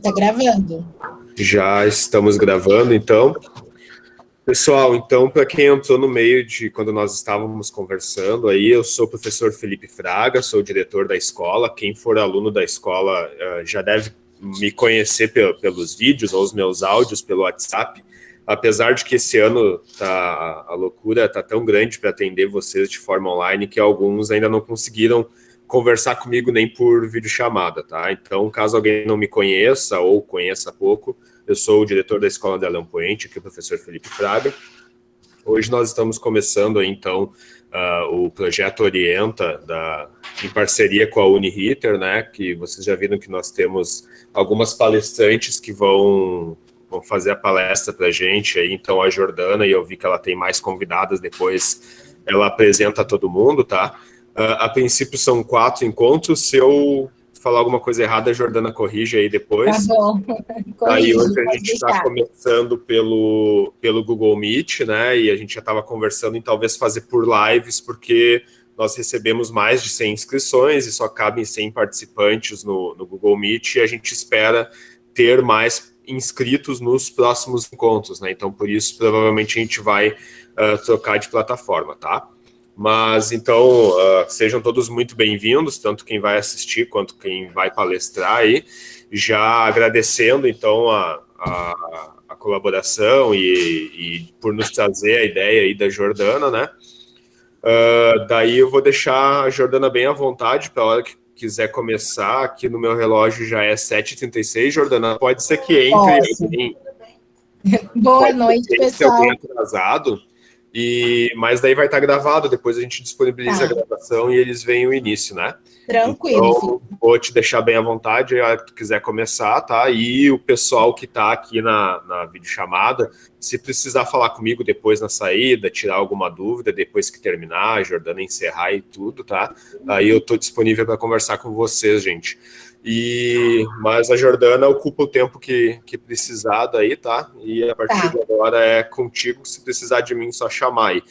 Tá gravando. Já estamos gravando, então. Pessoal, então, para quem entrou no meio de quando nós estávamos conversando aí, eu sou o professor Felipe Fraga, sou o diretor da escola. Quem for aluno da escola já deve me conhecer pelos vídeos ou os meus áudios pelo WhatsApp. Apesar de que esse ano a loucura está tão grande para atender vocês de forma online que alguns ainda não conseguiram conversar comigo nem por videochamada, tá? Então, caso alguém não me conheça ou conheça pouco, eu sou o diretor da Escola de Leão Poente, aqui é o professor Felipe Fraga. Hoje nós estamos começando, então, o projeto Orienta, em parceria com a Uniriter, né, que vocês já viram que nós temos algumas palestrantes que vão fazer a palestra para a gente, aí, então a Jordana, e eu vi que ela tem mais convidadas, depois ela apresenta a todo mundo, tá? A princípio são 4 encontros, se eu falar alguma coisa errada, a Jordana corrige aí depois. Tá bom. Aí hoje a gente está começando pelo Google Meet, né? E a gente já estava conversando em talvez fazer por lives, porque nós recebemos mais de 100 inscrições e só cabem 100 participantes no Google Meet, e a gente espera ter mais inscritos nos próximos encontros, né? Então, por isso, provavelmente a gente vai trocar de plataforma, tá? Mas, então, sejam todos muito bem-vindos, tanto quem vai assistir quanto quem vai palestrar aí. Já agradecendo, então, a colaboração e por nos trazer a ideia aí da Jordana, né? Daí eu vou deixar a Jordana bem à vontade para a hora que quiser começar. Aqui no meu relógio já é 7h36. Jordana, pode ser que entre... Boa noite, pessoal. Alguém atrasado, mas daí vai estar gravado, depois a gente disponibiliza a gravação e eles veem o início, né? Tranquilo. Então, vou te deixar bem à vontade, a hora que tu quiser começar, tá? E o pessoal que tá aqui na videochamada, se precisar falar comigo depois na saída, tirar alguma dúvida, depois que terminar, a Jordana encerrar e tudo, tá? Aí eu tô disponível para conversar com vocês, gente. Mas a Jordana ocupa o tempo que precisar daí, tá? E a partir de agora é contigo, se precisar de mim, só chamar aí.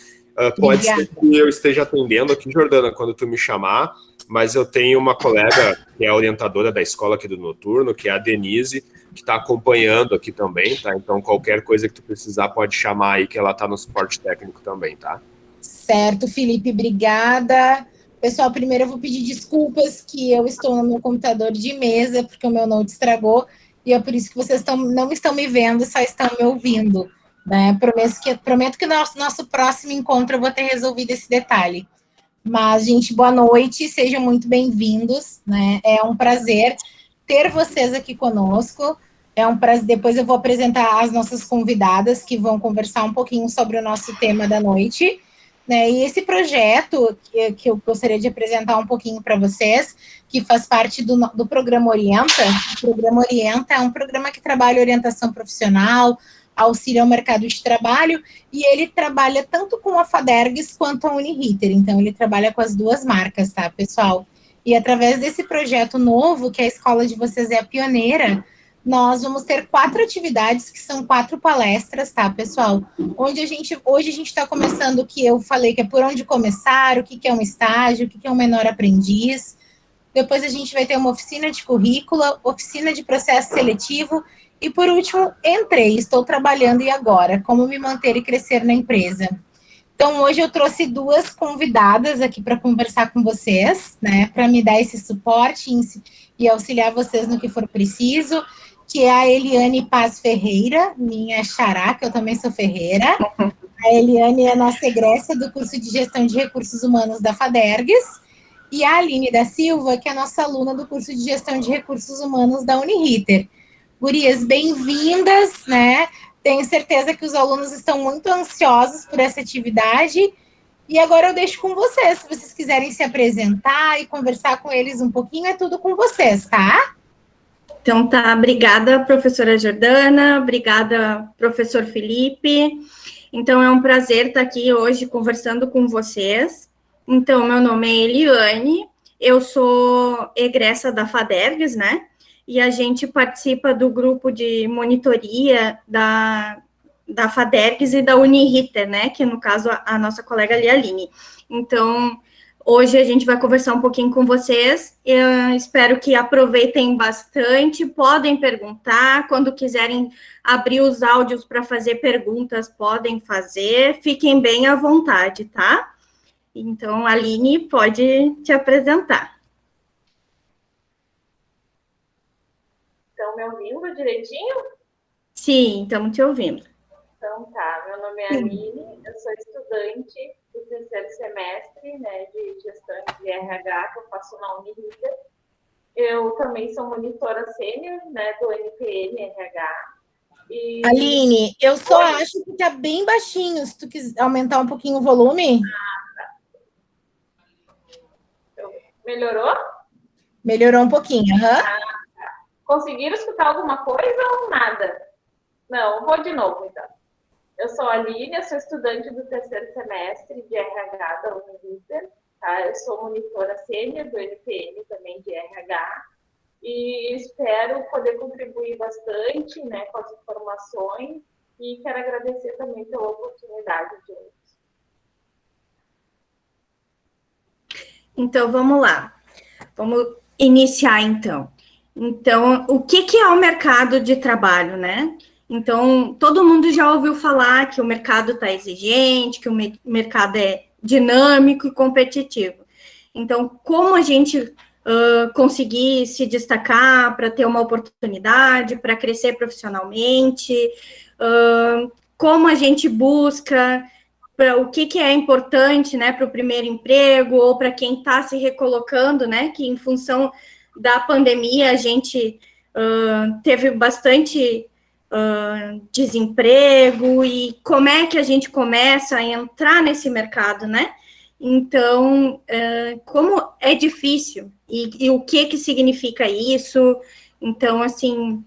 Pode ser que eu esteja atendendo aqui, Jordana, quando tu me chamar, mas eu tenho uma colega que é a orientadora da escola aqui do Noturno, que é a Denise, que está acompanhando aqui também, tá? Então, qualquer coisa que tu precisar, pode chamar aí, que ela está no suporte técnico também, tá? Certo, Felipe, obrigada. Pessoal, primeiro eu vou pedir desculpas que eu estou no meu computador de mesa, porque o meu Note estragou, e é por isso que vocês não estão me vendo, só estão me ouvindo, né? Prometo que no nosso próximo encontro eu vou ter resolvido esse detalhe. Mas, gente, boa noite, sejam muito bem-vindos, né? É um prazer ter vocês aqui conosco. É um prazer. Depois eu vou apresentar as nossas convidadas que vão conversar um pouquinho sobre o nosso tema da noite, né? E esse projeto que eu gostaria de apresentar um pouquinho para vocês, que faz parte do programa Orienta. O programa Orienta é um programa que trabalha orientação profissional, auxílio ao mercado de trabalho, e ele trabalha tanto com a FADERGS quanto a Uniriter, então ele trabalha com as duas marcas, tá, pessoal? E através desse projeto novo, que a escola de vocês é a pioneira, nós vamos ter 4 atividades, que são 4 palestras, tá, pessoal? Hoje a gente está começando o que eu falei, que é por onde começar, o que é um estágio, o que é um menor aprendiz. Depois a gente vai ter uma oficina de currículo, oficina de processo seletivo, e, por último, estou trabalhando e agora? Como me manter e crescer na empresa? Então, hoje eu trouxe 2 convidadas aqui para conversar com vocês, né? Para me dar esse suporte e auxiliar vocês no que for preciso, que é a Eliane Paz Ferreira, minha xará, que eu também sou ferreira. A Eliane é a nossa egressa do curso de Gestão de Recursos Humanos da FADERGS, e a Aline da Silva, que é a nossa aluna do curso de Gestão de Recursos Humanos da Uniriter. Gurias, bem-vindas, né? Tenho certeza que os alunos estão muito ansiosos por essa atividade. E agora eu deixo com vocês. Se vocês quiserem se apresentar e conversar com eles um pouquinho, é tudo com vocês, tá? Então tá, obrigada, professora Jordana, obrigada, professor Felipe. Então é um prazer estar aqui hoje conversando com vocês. Então, meu nome é Eliane, eu sou egressa da FADERGS, né? E a gente participa do grupo de monitoria da FADERGS e da Uniriter, né, que no caso a nossa colega ali, Aline. Então, Hoje a gente vai conversar um pouquinho com vocês. Eu espero que aproveitem bastante. Podem perguntar. Quando quiserem abrir os áudios para fazer perguntas, podem fazer. Fiquem bem à vontade, tá? Então, Aline, pode te apresentar. Estão me ouvindo direitinho? Sim, estamos te ouvindo. Então tá, meu nome é Aline, eu sou estudante do terceiro semestre, né, de gestão de RH, que eu faço na Uniriter. Eu também sou monitora sênior, né, do NPM RH. E... Aline, eu só acho que tá bem baixinho, se tu quiser aumentar um pouquinho o volume. Melhorou? Melhorou um pouquinho, aham. Conseguiram escutar alguma coisa ou nada? Não, vou de novo, então. Eu sou a Aline, eu sou estudante do terceiro semestre de RH da Uniriter, tá? Eu sou monitora sênior do NPM também de RH e espero poder contribuir bastante, né, com as informações e quero agradecer também pela oportunidade de hoje. Então, vamos lá. Vamos iniciar, então. Então, o que é o mercado de trabalho, né? Então, todo mundo já ouviu falar que o mercado está exigente, que o mercado é dinâmico e competitivo. Então, como a gente conseguir se destacar para ter uma oportunidade, para crescer profissionalmente, como a gente busca, para o que é importante, né, para o primeiro emprego, ou para quem está se recolocando, né, que em função da pandemia a gente teve bastante desemprego, e como é que a gente começa a entrar nesse mercado, né? Então, como é difícil, e o que significa isso? Então, assim,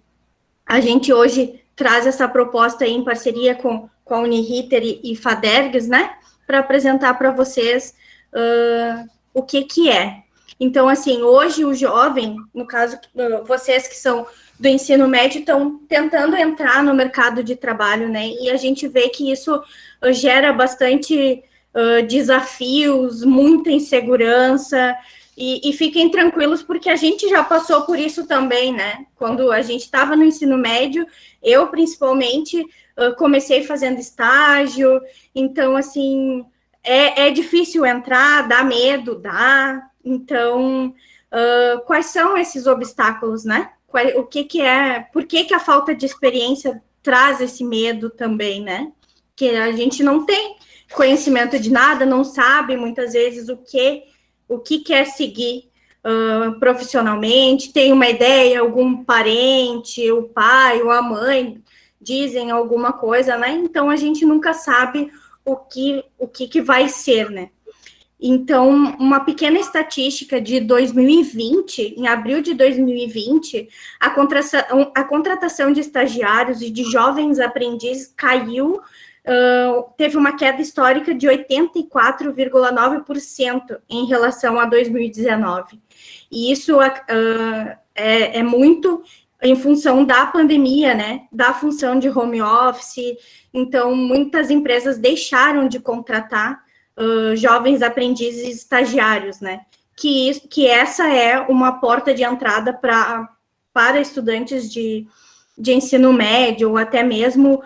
a gente hoje traz essa proposta aí em parceria com a Uniriter e Fadergs, né? Para apresentar para vocês o que é. Então, assim, hoje o jovem, no caso, vocês que são do ensino médio, estão tentando entrar no mercado de trabalho, né? E a gente vê que isso gera bastante desafios, muita insegurança, e fiquem tranquilos, porque a gente já passou por isso também, né? Quando a gente estava no ensino médio, eu, principalmente, comecei fazendo estágio, então, assim, é difícil entrar, dá medo, dá. Então, quais são esses obstáculos, né? O que é, por que a falta de experiência traz esse medo também, né? Que a gente não tem conhecimento de nada, não sabe muitas vezes o que quer seguir profissionalmente, tem uma ideia, algum parente, o pai ou a mãe dizem alguma coisa, né? Então a gente nunca sabe o que vai ser, né? Então, uma pequena estatística de 2020, em abril de 2020, a contratação de estagiários e de jovens aprendizes caiu, teve uma queda histórica de 84,9% em relação a 2019. E isso é muito em função da pandemia, né? Da função de home office. Então, muitas empresas deixaram de contratar jovens aprendizes estagiários, né? Que essa é uma porta de entrada para estudantes de ensino médio, ou até mesmo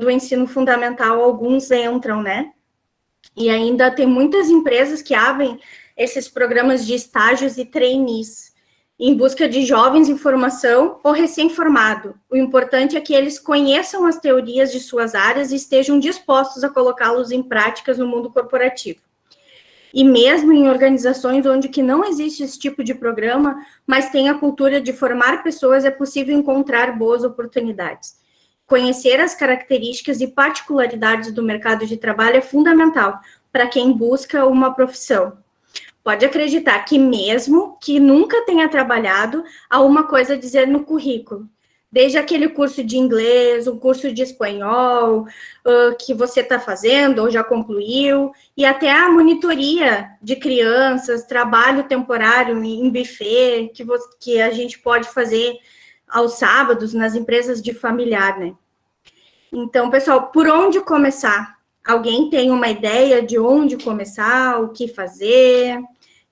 do ensino fundamental, alguns entram, né? E ainda tem muitas empresas que abrem esses programas de estágios e trainees, em busca de jovens em formação ou recém-formado. O importante é que eles conheçam as teorias de suas áreas e estejam dispostos a colocá-los em práticas no mundo corporativo. E mesmo em organizações onde que não existe esse tipo de programa, mas tem a cultura de formar pessoas, é possível encontrar boas oportunidades. Conhecer as características e particularidades do mercado de trabalho é fundamental para quem busca uma profissão. Pode acreditar que mesmo que nunca tenha trabalhado, há uma coisa a dizer no currículo. Desde aquele curso de inglês, um curso de espanhol que você está fazendo ou já concluiu, e até a monitoria de crianças, trabalho temporário em buffet, que a gente pode fazer aos sábados nas empresas de familiar, né? Então, pessoal, por onde começar? Alguém tem uma ideia de onde começar, o que fazer?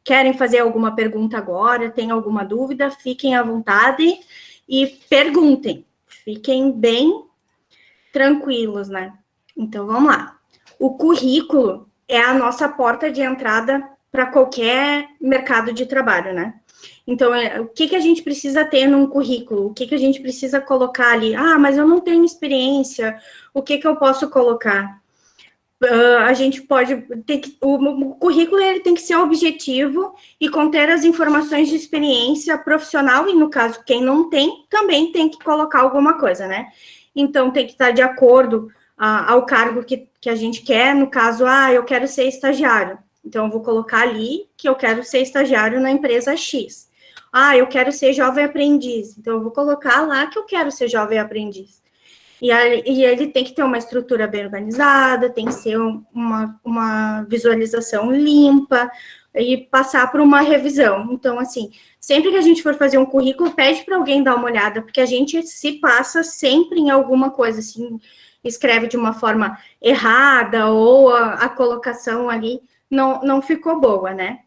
Querem fazer alguma pergunta agora? Tem alguma dúvida? Fiquem à vontade e perguntem. Fiquem bem tranquilos, né? Então, vamos lá. O currículo é a nossa porta de entrada para qualquer mercado de trabalho, né? Então, o que a gente precisa ter num currículo? O que a gente precisa colocar ali? Ah, mas eu não tenho experiência. O que eu posso colocar? A gente pode ter que... O currículo ele tem que ser objetivo e conter as informações de experiência profissional, e no caso, quem não tem, também tem que colocar alguma coisa, né? Então, tem que estar de acordo ao cargo que a gente quer. No caso, eu quero ser estagiário. Então, eu vou colocar ali que eu quero ser estagiário na empresa X. Eu quero ser jovem aprendiz. Então, eu vou colocar lá que eu quero ser jovem aprendiz. E ele tem que ter uma estrutura bem organizada, tem que ser uma visualização limpa e passar por uma revisão. Então, assim, sempre que a gente for fazer um currículo, pede para alguém dar uma olhada, porque a gente se passa sempre em alguma coisa, assim, escreve de uma forma errada ou a colocação ali não ficou boa, né?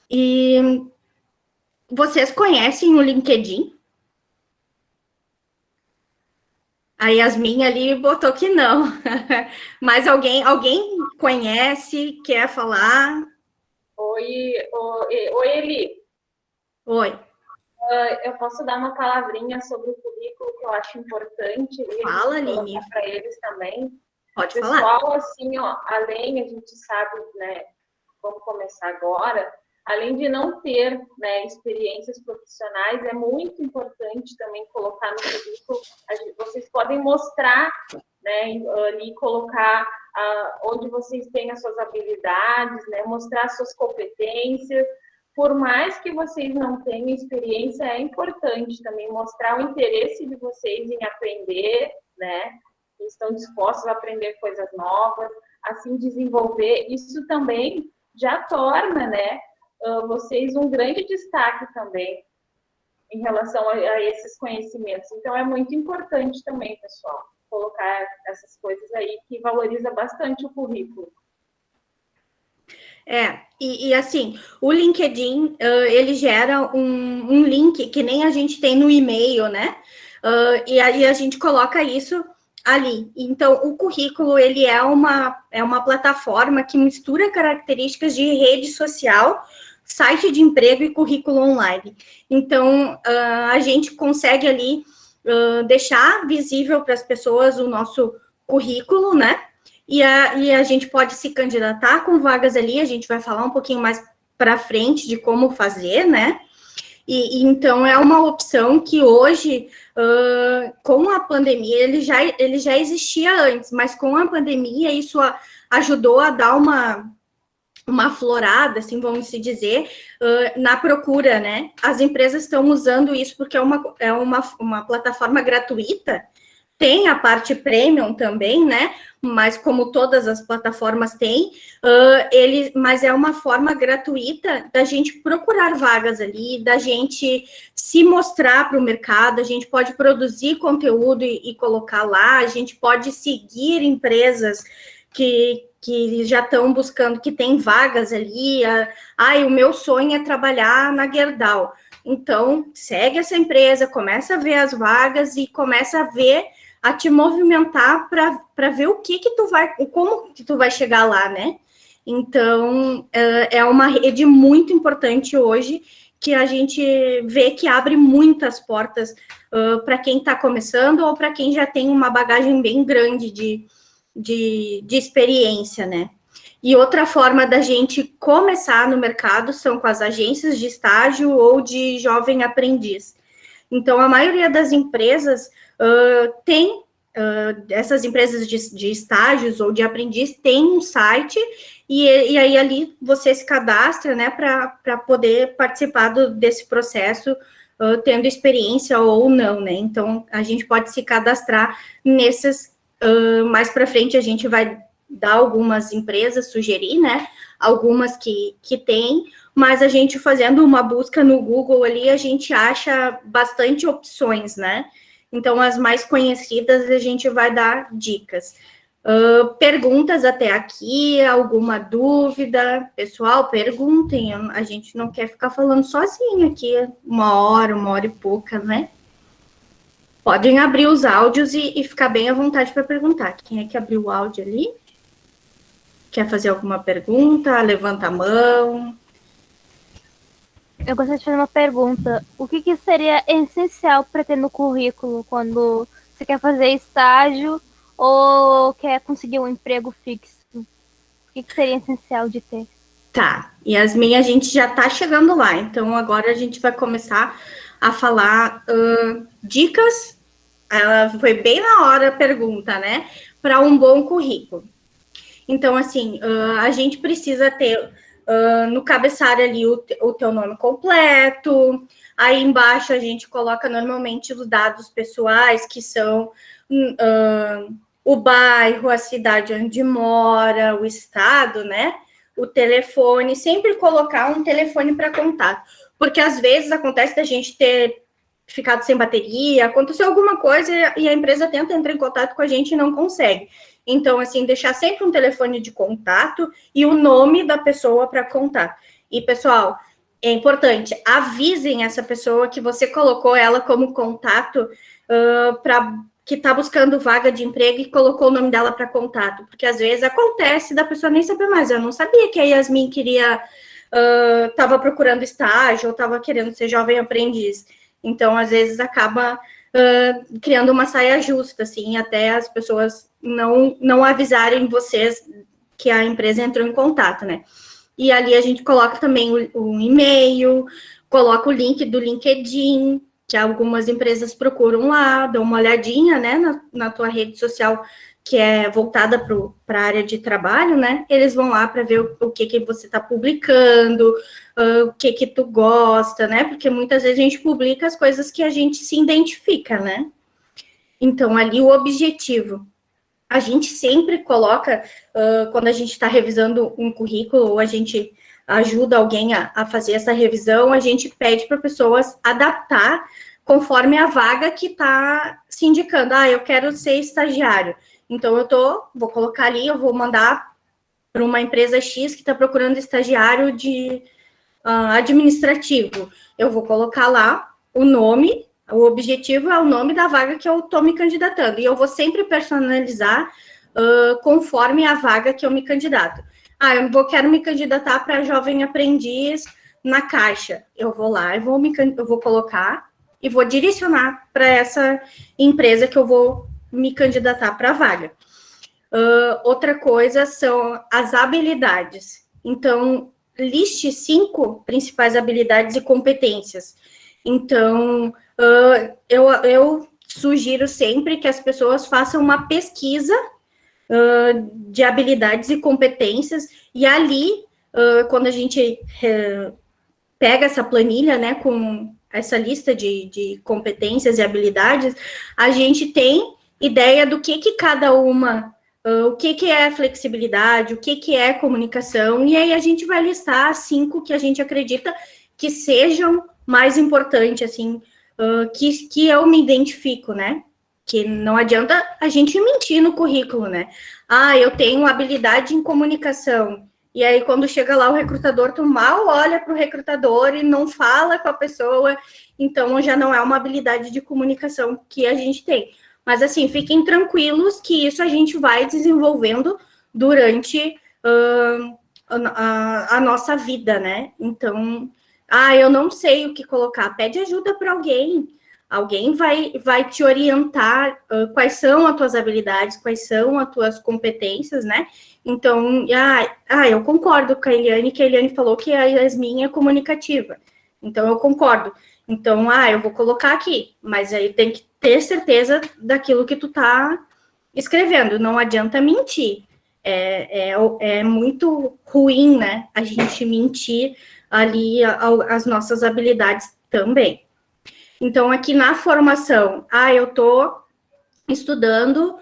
E vocês conhecem o LinkedIn? A Yasmin ali botou que não. Mas alguém conhece, quer falar? Oi, Eli. Oi. Eu posso dar uma palavrinha sobre o currículo que eu acho importante? Fala, Aline. Para eles também. Pode Pessoal, falar. assim, além, a gente sabe, né, vamos começar agora, além de não ter, né, experiências profissionais, é muito importante também colocar no currículo, vocês podem mostrar, né, ali colocar onde vocês têm as suas habilidades, né, mostrar as suas competências. Por mais que vocês não tenham experiência, é importante também mostrar o interesse de vocês em aprender, né, que estão dispostos a aprender coisas novas, assim desenvolver. Isso também já torna, né, vocês um grande destaque também em relação a esses conhecimentos. Então, é muito importante também, pessoal, colocar essas coisas aí que valoriza bastante o currículo. E assim, o LinkedIn, ele gera um link que nem a gente tem no e-mail, né? E aí a gente coloca isso ali. Então, o currículo, ele é uma plataforma que mistura características de rede social, site de emprego e currículo online. Então, a gente consegue ali deixar visível para as pessoas o nosso currículo, né? E a gente pode se candidatar com vagas ali, a gente vai falar um pouquinho mais para frente de como fazer, né? E então é uma opção que hoje, com a pandemia, ele já existia antes, mas com a pandemia isso ajudou a dar uma florada, assim, vamos se dizer, na procura, né? As empresas estão usando isso porque é uma plataforma gratuita. Tem a parte premium também, né? Mas como todas as plataformas têm, mas é uma forma gratuita da gente procurar vagas ali, da gente se mostrar para o mercado, a gente pode produzir conteúdo e colocar lá, a gente pode seguir empresas que já estão buscando, que tem vagas ali. O meu sonho é trabalhar na Gerdau. Então, segue essa empresa, começa a ver as vagas e começa a te movimentar para ver como que tu vai chegar lá, né? Então, é uma rede muito importante hoje, que a gente vê que abre muitas portas para quem está começando ou para quem já tem uma bagagem bem grande de experiência, né? E outra forma da gente começar no mercado são com as agências de estágio ou de jovem aprendiz. Então, a maioria das empresas tem, essas empresas de estágios ou de aprendiz tem um site, e aí ali você se cadastra, né, para poder participar desse processo, tendo experiência ou não, né? Então, a gente pode se cadastrar nesses. Mais para frente a gente vai dar algumas empresas, sugerir, né? Algumas que tem, mas a gente fazendo uma busca no Google ali, a gente acha bastante opções, né? Então, as mais conhecidas a gente vai dar dicas. Perguntas até aqui, alguma dúvida? Pessoal, perguntem, a gente não quer ficar falando sozinho aqui 1 hora e pouca, né? Podem abrir os áudios e ficar bem à vontade para perguntar. Quem é que abriu o áudio ali? Quer fazer alguma pergunta? Levanta a mão. Eu gostaria de fazer uma pergunta. O que seria essencial para ter no currículo quando você quer fazer estágio ou quer conseguir um emprego fixo? O que seria essencial de ter? Tá, Yasmin, a gente já tá chegando lá, então agora a gente vai começar a falar dicas, foi bem na hora a pergunta, né, para um bom currículo. Então, assim, a gente precisa ter no cabeçalho ali o teu nome completo, aí embaixo a gente coloca normalmente os dados pessoais, que são o bairro, a cidade onde mora, o estado, né, o telefone, sempre colocar um telefone para contato, porque às vezes acontece da gente ter ficado sem bateria, aconteceu alguma coisa e a empresa tenta entrar em contato com a gente e não consegue. Então, assim, deixar sempre um telefone de contato e o nome da pessoa para contar. E, pessoal, é importante, avisem essa pessoa que você colocou ela como contato que está buscando vaga de emprego e colocou o nome dela para contato, porque às vezes acontece da pessoa nem saber mais. Eu não sabia que a Yasmin estava procurando estágio ou estava querendo ser jovem aprendiz. Então, às vezes, acaba criando uma saia justa, assim, até as pessoas não avisarem vocês que a empresa entrou em contato, né? E ali a gente coloca também o e-mail, coloca o link do LinkedIn, que algumas empresas procuram lá, dão uma olhadinha, né, na tua rede social, que é voltada para a área de trabalho, né, eles vão lá para ver o que você está publicando, o que tu gosta, né, porque muitas vezes a gente publica as coisas que a gente se identifica, né. Então, ali o objetivo, a gente sempre coloca, quando a gente está revisando um currículo, ou a gente ajuda alguém a fazer essa revisão, a gente pede para pessoas adaptar conforme a vaga que está se indicando. Eu quero ser estagiário. Então, vou colocar ali, eu vou mandar para uma empresa X que está procurando estagiário de administrativo. Eu vou colocar lá o nome, o objetivo é o nome da vaga que eu estou me candidatando. E eu vou sempre personalizar conforme a vaga que eu me candidato. Quero me candidatar para jovem aprendiz na Caixa. Eu vou lá, eu vou colocar e vou direcionar para essa empresa que eu vou me candidatar para a vaga. Outra coisa são as habilidades. Então, liste 5 principais habilidades e competências. Então, eu sugiro sempre que as pessoas façam uma pesquisa de habilidades e competências, e ali, quando a gente pega essa planilha, né, com essa lista de competências e habilidades, a gente tem ideia do que cada uma, o que é flexibilidade, o que é comunicação, e aí a gente vai listar as 5 que a gente acredita que sejam mais importantes, assim, que eu me identifico, né? Que não adianta a gente mentir no currículo, né? Eu tenho habilidade em comunicação. E aí, quando chega lá o recrutador, tu mal olha para o recrutador e não fala com a pessoa. Então, já não é uma habilidade de comunicação que a gente tem. Mas, assim, fiquem tranquilos que isso a gente vai desenvolvendo durante a nossa vida, né? Então, eu não sei o que colocar. Pede ajuda para alguém. Alguém vai te orientar quais são as tuas habilidades, quais são as tuas competências, né? Então, eu concordo com a Eliane, que a Eliane falou que a Yasmin é comunicativa. Então, eu concordo. Então, eu vou colocar aqui, mas aí tem que ter certeza daquilo que tu tá escrevendo. Não adianta mentir. É muito ruim, né? A gente mentir ali as nossas habilidades também. Então, aqui na formação, eu estou estudando,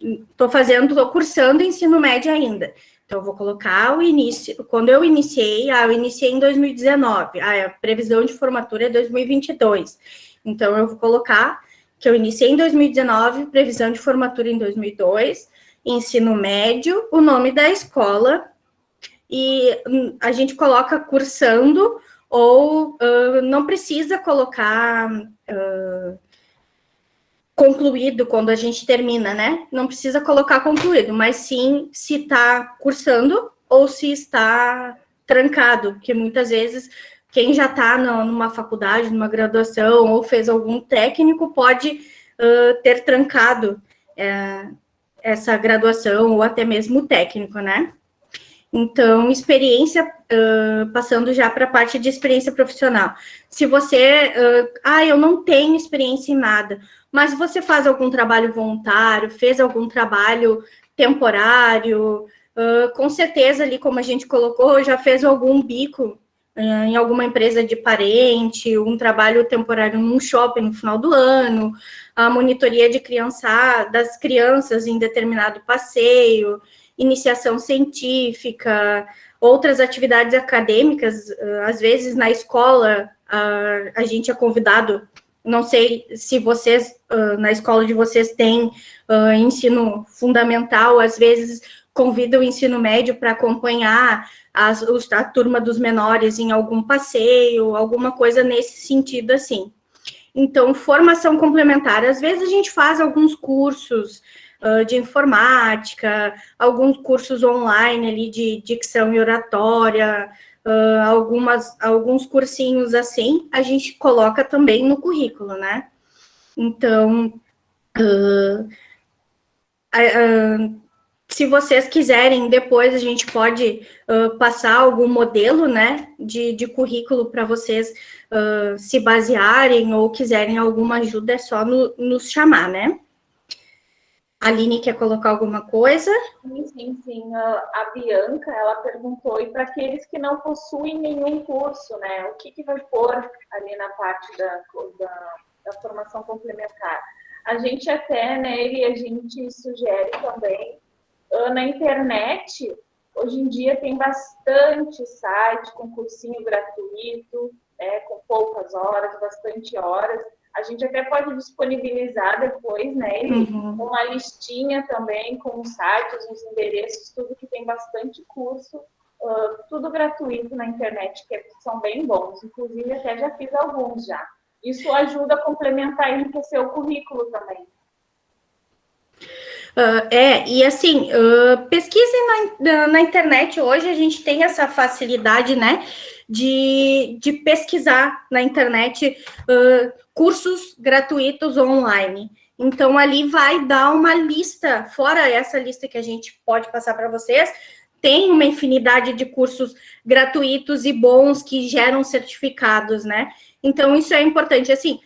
estou cursando ensino médio ainda. Então, eu vou colocar o início, quando eu iniciei em 2019, a previsão de formatura é 2022. Então, eu vou colocar que eu iniciei em 2019, previsão de formatura em 2002, ensino médio, o nome da escola, e a gente coloca cursando, ou não precisa colocar concluído quando a gente termina, né? Não precisa colocar concluído, mas sim se está cursando ou se está trancado, porque muitas vezes quem já está numa faculdade, numa graduação ou fez algum técnico pode ter trancado essa graduação ou até mesmo técnico, né? Então, experiência, passando já para a parte de experiência profissional. Se você, eu não tenho experiência em nada, mas você faz algum trabalho voluntário, fez algum trabalho temporário, com certeza ali, como a gente colocou, já fez algum bico em alguma empresa de parente, um trabalho temporário num shopping no final do ano, a monitoria das crianças em determinado passeio, iniciação científica, outras atividades acadêmicas, às vezes na escola a gente é convidado, não sei se vocês, na escola de vocês têm ensino fundamental, às vezes convida o ensino médio para acompanhar a turma dos menores em algum passeio, alguma coisa nesse sentido assim. Então, formação complementar, às vezes a gente faz alguns cursos de informática, alguns cursos online ali de dicção e oratória, alguns cursinhos assim, a gente coloca também no currículo, né? Então, se vocês quiserem, depois a gente pode passar algum modelo, né, de currículo para vocês se basearem ou quiserem alguma ajuda, é só nos chamar, né? A Aline quer colocar alguma coisa? Sim. A Bianca, ela perguntou, e para aqueles que não possuem nenhum curso, né, o que vai pôr ali na parte da formação complementar? A gente até, né, a gente sugere também, na internet, hoje em dia tem bastante site com cursinho gratuito, né, com poucas horas, bastante horas. A gente até pode disponibilizar depois, né, uma listinha também com os sites, os endereços, tudo que tem bastante curso, tudo gratuito na internet, que são bem bons. Inclusive, até já fiz alguns já. Isso ajuda a complementar e enriquecer o currículo também. E assim, pesquisem na internet. Hoje a gente tem essa facilidade, né, de pesquisar na internet cursos gratuitos online. Então, ali vai dar uma lista, fora essa lista que a gente pode passar para vocês, tem uma infinidade de cursos gratuitos e bons que geram certificados, né? Então, isso é importante. Assim,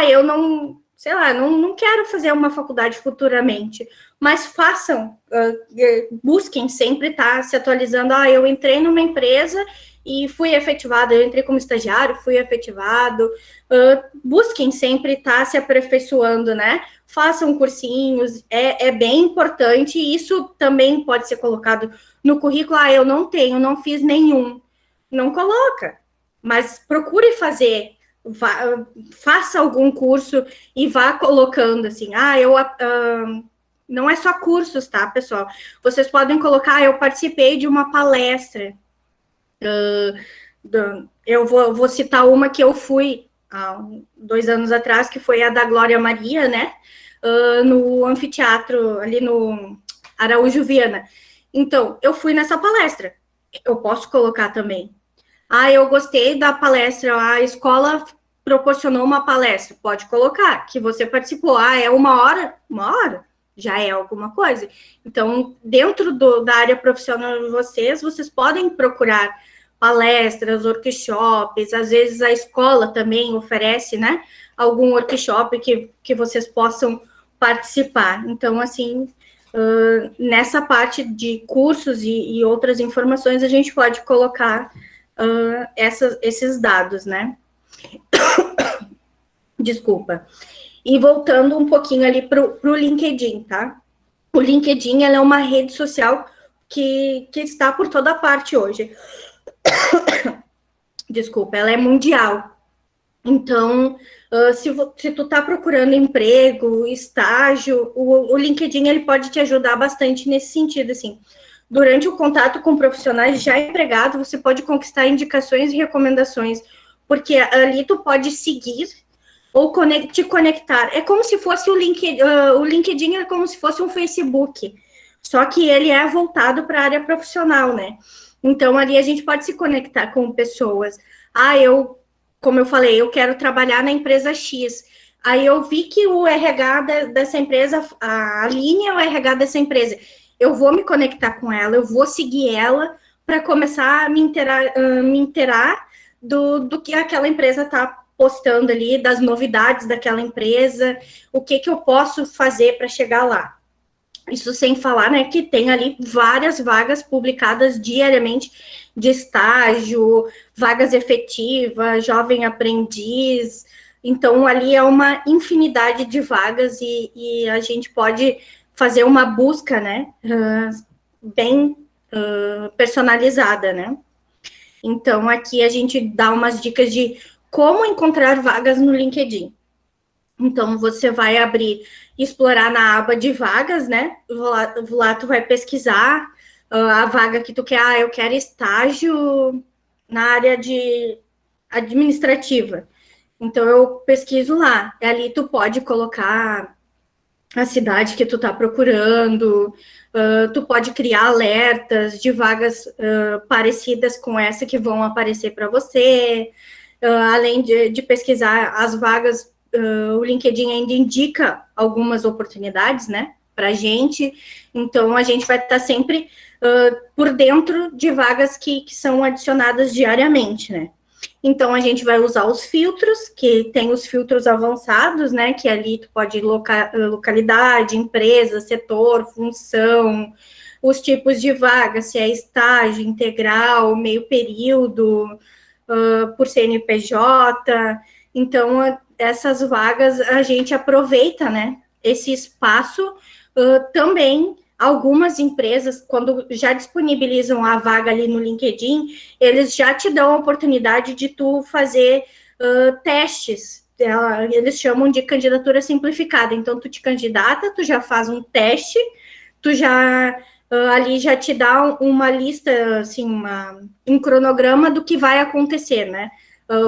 eu não... sei lá, não quero fazer uma faculdade futuramente, mas façam, busquem sempre estar se atualizando. Eu entrei numa empresa e fui efetivado, eu entrei como estagiário, fui efetivado. Busquem sempre estar se aperfeiçoando, né? Façam cursinhos, é bem importante, e isso também pode ser colocado no currículo. Eu não tenho, não fiz nenhum. Não coloca, mas procure fazer. Faça algum curso e vá colocando assim, não é só cursos, tá, pessoal? Vocês podem colocar, eu participei de uma palestra, eu vou citar uma que eu fui há 2 anos atrás, que foi a da Glória Maria, né, no anfiteatro, ali no Araújo Viana. Então, eu fui nessa palestra, eu posso colocar também. Eu gostei da palestra, a escola proporcionou uma palestra, pode colocar, que você participou. É 1 hora? 1 hora? Já é alguma coisa. Então, dentro da área profissional de vocês podem procurar palestras, workshops, às vezes a escola também oferece, né, algum workshop que vocês possam participar. Então, assim, nessa parte de cursos e outras informações, a gente pode colocar esses dados, né? Desculpa. E voltando um pouquinho ali para o LinkedIn, tá? O LinkedIn, ela é uma rede social que está por toda parte hoje. Desculpa, ela é mundial. Então, se tu tá procurando emprego, estágio, o LinkedIn ele pode te ajudar bastante nesse sentido, assim. Durante o contato com profissionais já empregados, você pode conquistar indicações e recomendações, porque ali tu pode seguir ou te conectar. É como se fosse o LinkedIn é como se fosse um Facebook, só que ele é voltado para a área profissional, né? Então, ali a gente pode se conectar com pessoas. Como eu falei, eu quero trabalhar na empresa X. Aí eu vi que o RH dessa empresa, a linha é o RH dessa empresa. Eu vou me conectar com ela, eu vou seguir ela para começar a me inteirar do que aquela empresa está postando ali, das novidades daquela empresa, o que eu posso fazer para chegar lá. Isso sem falar, né, que tem ali várias vagas publicadas diariamente de estágio, vagas efetivas, jovem aprendiz. Então, ali é uma infinidade de vagas e a gente pode fazer uma busca, né, bem personalizada, né. Então, aqui a gente dá umas dicas de como encontrar vagas no LinkedIn. Então, você vai explorar na aba de vagas, né? Lá tu vai pesquisar a vaga que tu quer. Eu quero estágio na área de administrativa. Então, eu pesquiso lá. E ali tu pode colocar a cidade que tu tá procurando, tu pode criar alertas de vagas parecidas com essa que vão aparecer para você, além de pesquisar as vagas, o LinkedIn ainda indica algumas oportunidades, né, para a gente, então a gente vai estar sempre por dentro de vagas que são adicionadas diariamente, né. Então, a gente vai usar os filtros, que tem os filtros avançados, né, que ali tu pode localidade, empresa, setor, função, os tipos de vaga, se é estágio, integral, meio período, por CNPJ. Então, essas vagas a gente aproveita, né, esse espaço também. Algumas empresas, quando já disponibilizam a vaga ali no LinkedIn, eles já te dão a oportunidade de tu fazer testes. Eles chamam de candidatura simplificada. Então, tu te candidata, tu já faz um teste, tu já ali já te dá uma lista, assim, um cronograma do que vai acontecer, né?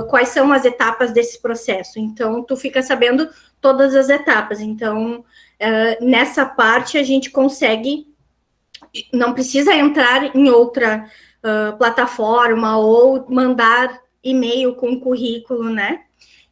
Quais são as etapas desse processo. Então, tu fica sabendo todas as etapas. Então, nessa parte a gente consegue, não precisa entrar em outra plataforma ou mandar e-mail com currículo, né?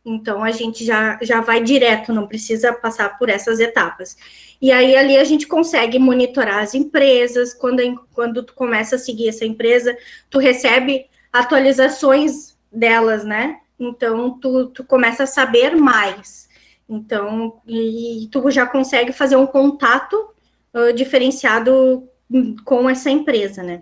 Então, a gente já vai direto, não precisa passar por essas etapas. E aí, ali a gente consegue monitorar as empresas, quando tu começa a seguir essa empresa, tu recebe atualizações delas, né? Então, tu começa a saber mais. Então, e tu já consegue fazer um contato diferenciado com essa empresa, né?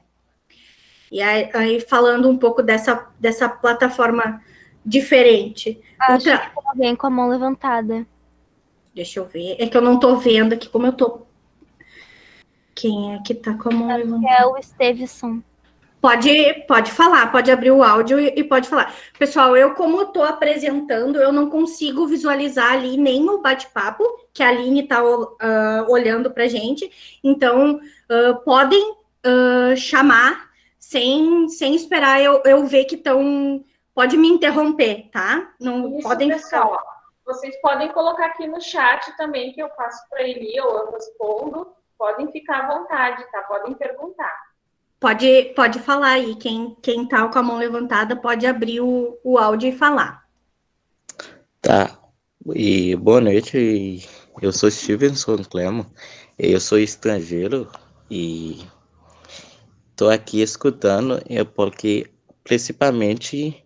E aí falando um pouco dessa plataforma diferente. Acho que tem alguém com a mão levantada. Deixa eu ver. É que eu não tô vendo aqui como eu tô. Quem é que tá com a mão levantada? É o Esteveson. Pode falar, pode abrir o áudio e pode falar. Pessoal, eu como estou apresentando, eu não consigo visualizar ali nem o bate-papo, que a Aline está olhando para a gente. Então, podem chamar sem esperar eu ver que estão... Pode me interromper, tá? Não Isso, podem pessoal. Vocês podem colocar aqui no chat também, que eu passo para ele ou eu respondo. Podem ficar à vontade, tá? Podem perguntar. Pode falar aí, quem tá com a mão levantada pode abrir o áudio e falar. Tá, e boa noite, eu sou Stevenson Clemo, eu sou estrangeiro e tô aqui escutando, porque principalmente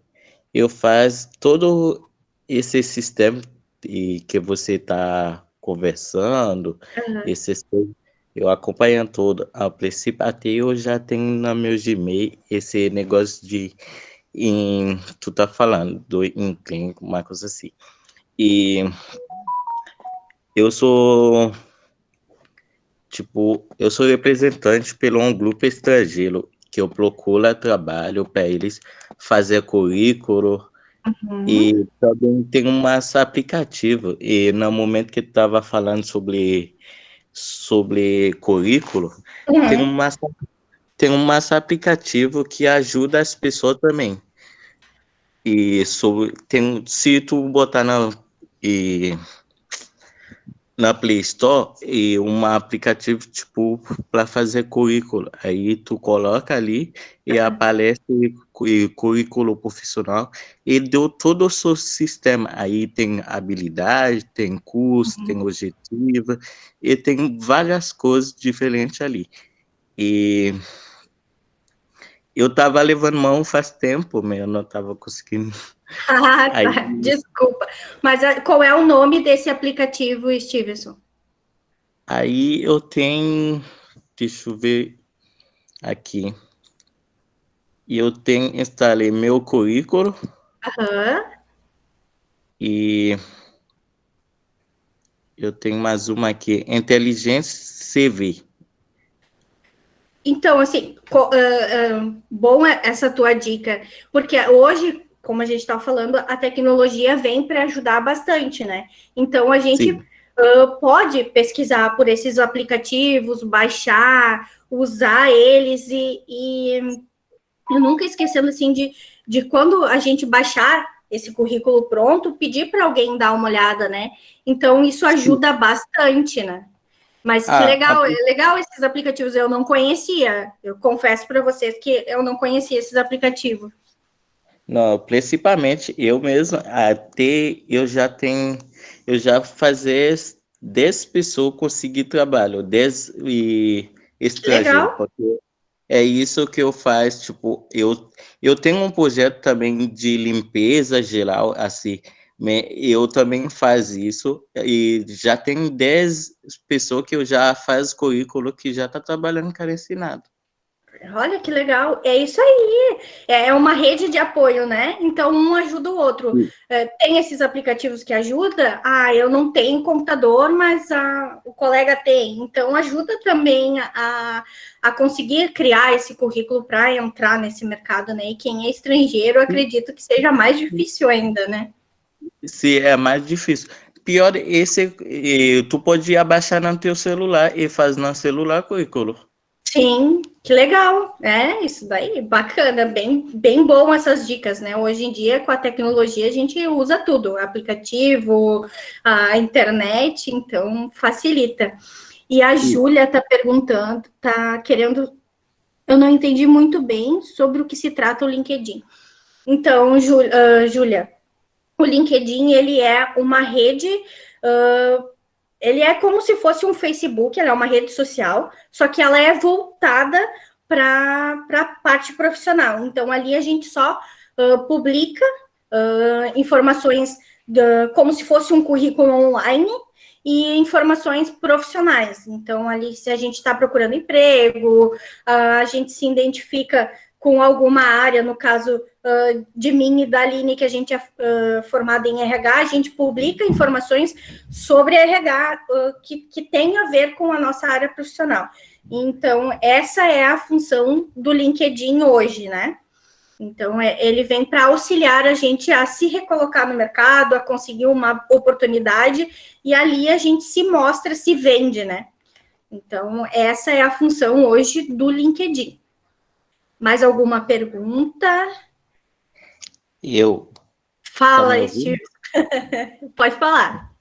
eu faço todo esse sistema que você tá conversando, esses coisas. Eu acompanho todo, a princípio até eu já tenho no meu Gmail esse negócio de, tu tá falando, em clínico, uma coisa assim. E eu sou representante pelo um grupo estrangeiro, que eu procuro trabalho para eles fazer currículo E também tem umas aplicativos. E no momento que tu estava falando sobre currículo, tem umas aplicativos que ajudam as pessoas também. E se tu botar na Play Store e um aplicativo tipo para fazer currículo. Aí tu coloca ali e aparece currículo profissional e deu todo o seu sistema. Aí tem habilidade, tem curso, tem objetivo e tem várias coisas diferentes ali. E eu tava levando mão faz tempo, mas eu não tava conseguindo. Ah, Aí, tá. Desculpa. Mas qual é o nome desse aplicativo, Stevenson? aí eu tenho, deixa eu ver aqui. E eu instalei meu currículo Aham. e eu tenho mais uma aqui, Inteligência CV. Então, assim, bom essa tua dica, porque hoje, como a gente está falando, a tecnologia vem para ajudar bastante, né? Então, a gente Sim. pode pesquisar por esses aplicativos, baixar, usar eles e eu nunca esquecendo, assim, de quando a gente baixar esse currículo pronto, pedir para alguém dar uma olhada, né? Então, isso ajuda bastante, né? Mas que Ah, legal, é legal esses aplicativos, eu não conhecia. Eu confesso para vocês que eu não conhecia esses aplicativos. não, principalmente eu mesmo, até eu já fazer 10 pessoas conseguir trabalho, 10 Que estrangeiros, legal. porque é isso que eu faço, tipo, eu tenho um projeto também de limpeza geral, assim, eu também faço isso, e já tem 10 pessoas que eu já faço currículo que já tá trabalhando cara ensinado. Olha que legal. É isso aí. É uma rede de apoio, né? Então, um ajuda o outro. Tem esses aplicativos que ajudam. Ah, eu não tenho computador, mas o colega tem. Então, ajuda também a conseguir criar esse currículo para entrar nesse mercado, né? E quem é estrangeiro, acredito que seja mais difícil ainda, né? Se é mais difícil. Pior, tu pode abaixar no teu celular e fazer no celular currículo. Sim, que legal. É, isso daí, bacana, bem bom essas dicas, né? Hoje em dia, com a tecnologia, a gente usa tudo, aplicativo, a internet, então facilita. E a Júlia está perguntando, está querendo. Eu não entendi muito bem sobre o que se trata o LinkedIn. Então, Júlia, o LinkedIn ele é uma rede. Ele é como se fosse um Facebook, ela é uma rede social, só que ela é voltada para a parte profissional. Então, ali a gente só publica informações como se fosse um currículo online e informações profissionais. Então, ali, se a gente está procurando emprego, a gente se identifica com alguma área, no caso de mim e da Aline, que a gente é formada em RH, a gente publica informações sobre RH que tem a ver com a nossa área profissional. Então, essa é a função do LinkedIn hoje, né? Então, ele vem para auxiliar a gente a se recolocar no mercado, a conseguir uma oportunidade, e ali a gente se mostra, se vende, né? Então, essa é a função hoje do LinkedIn. Mais alguma pergunta? Tá me Fala, ouvindo? Steve. Pode falar.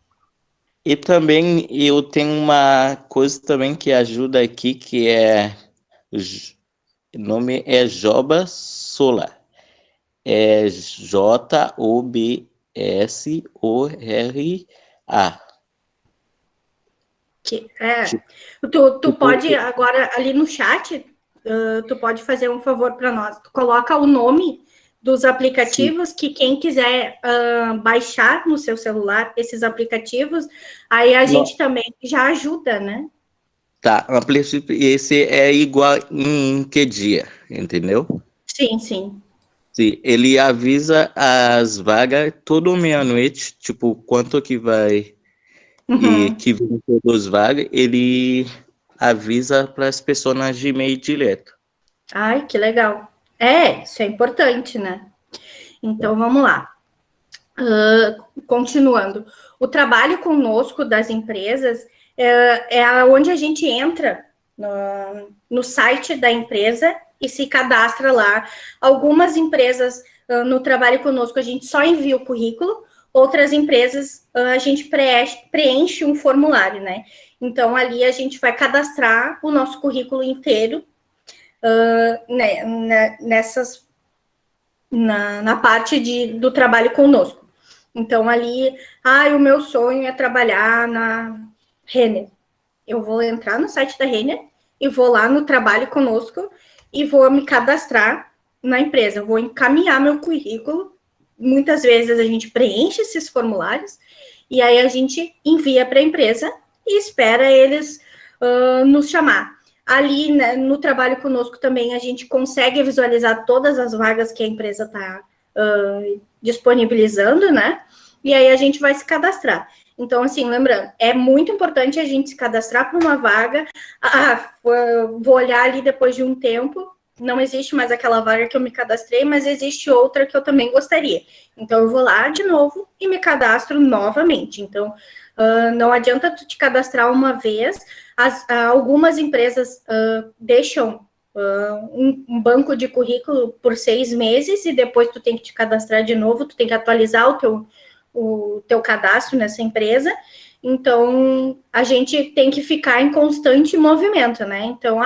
E também eu tenho uma coisa também que ajuda aqui, que o nome é Joba Solar. É JOBSORA. Tu pode, agora, ali no chat, tu pode fazer um favor para nós. Tu coloca o nome dos aplicativos que quem quiser baixar no seu celular esses aplicativos, aí a gente também já ajuda, né? Tá, esse é igual em que dia, entendeu? Sim, sim. Sim, ele avisa as vagas toda meia-noite, tipo, quanto que vai e que vem todas as vagas, ele avisa para as pessoas na Gmail direto. Ai, que legal. Isso é importante, né? Então, vamos lá. Continuando, o trabalho conosco das empresas é onde a gente entra no site da empresa e se cadastra lá. Algumas empresas, no trabalho conosco, a gente só envia o currículo, outras empresas, a gente preenche um formulário, né? Então, ali a gente vai cadastrar o nosso currículo inteiro na parte do trabalho conosco. Então, ali, o meu sonho é trabalhar na Renner. Eu vou entrar no site da Renner e vou lá no trabalho conosco e vou me cadastrar na empresa. Eu vou encaminhar meu currículo. Muitas vezes a gente preenche esses formulários e aí a gente envia para a empresa e espera eles nos chamar. Ali, né, no trabalho conosco também, a gente consegue visualizar todas as vagas que a empresa está disponibilizando, né? E aí a gente vai se cadastrar. Então, assim, lembrando, é muito importante a gente se cadastrar para uma vaga. Vou olhar ali depois de um tempo, não existe mais aquela vaga que eu me cadastrei, mas existe outra que eu também gostaria. Então, eu vou lá de novo e me cadastro novamente. Então, não adianta tu te cadastrar uma vez. Algumas empresas deixam um banco de currículo por 6 meses e depois tu tem que te cadastrar de novo, tu tem que atualizar o teu cadastro nessa empresa. Então, a gente tem que ficar em constante movimento, né? Então,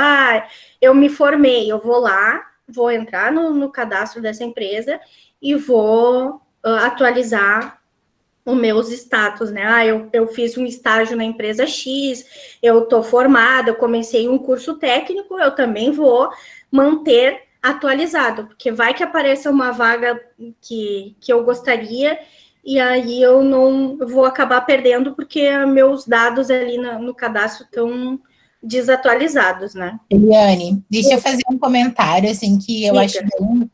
eu me formei, eu vou lá, vou entrar no cadastro dessa empresa e vou atualizar os meus status, né? Eu fiz um estágio na empresa X, eu estou formada, eu comecei um curso técnico, eu também vou manter atualizado, porque vai que apareça uma vaga que eu gostaria e aí eu não vou acabar perdendo porque meus dados ali no cadastro estão desatualizados, né? Eliane, deixa eu fazer um comentário, assim, que eu acho bem,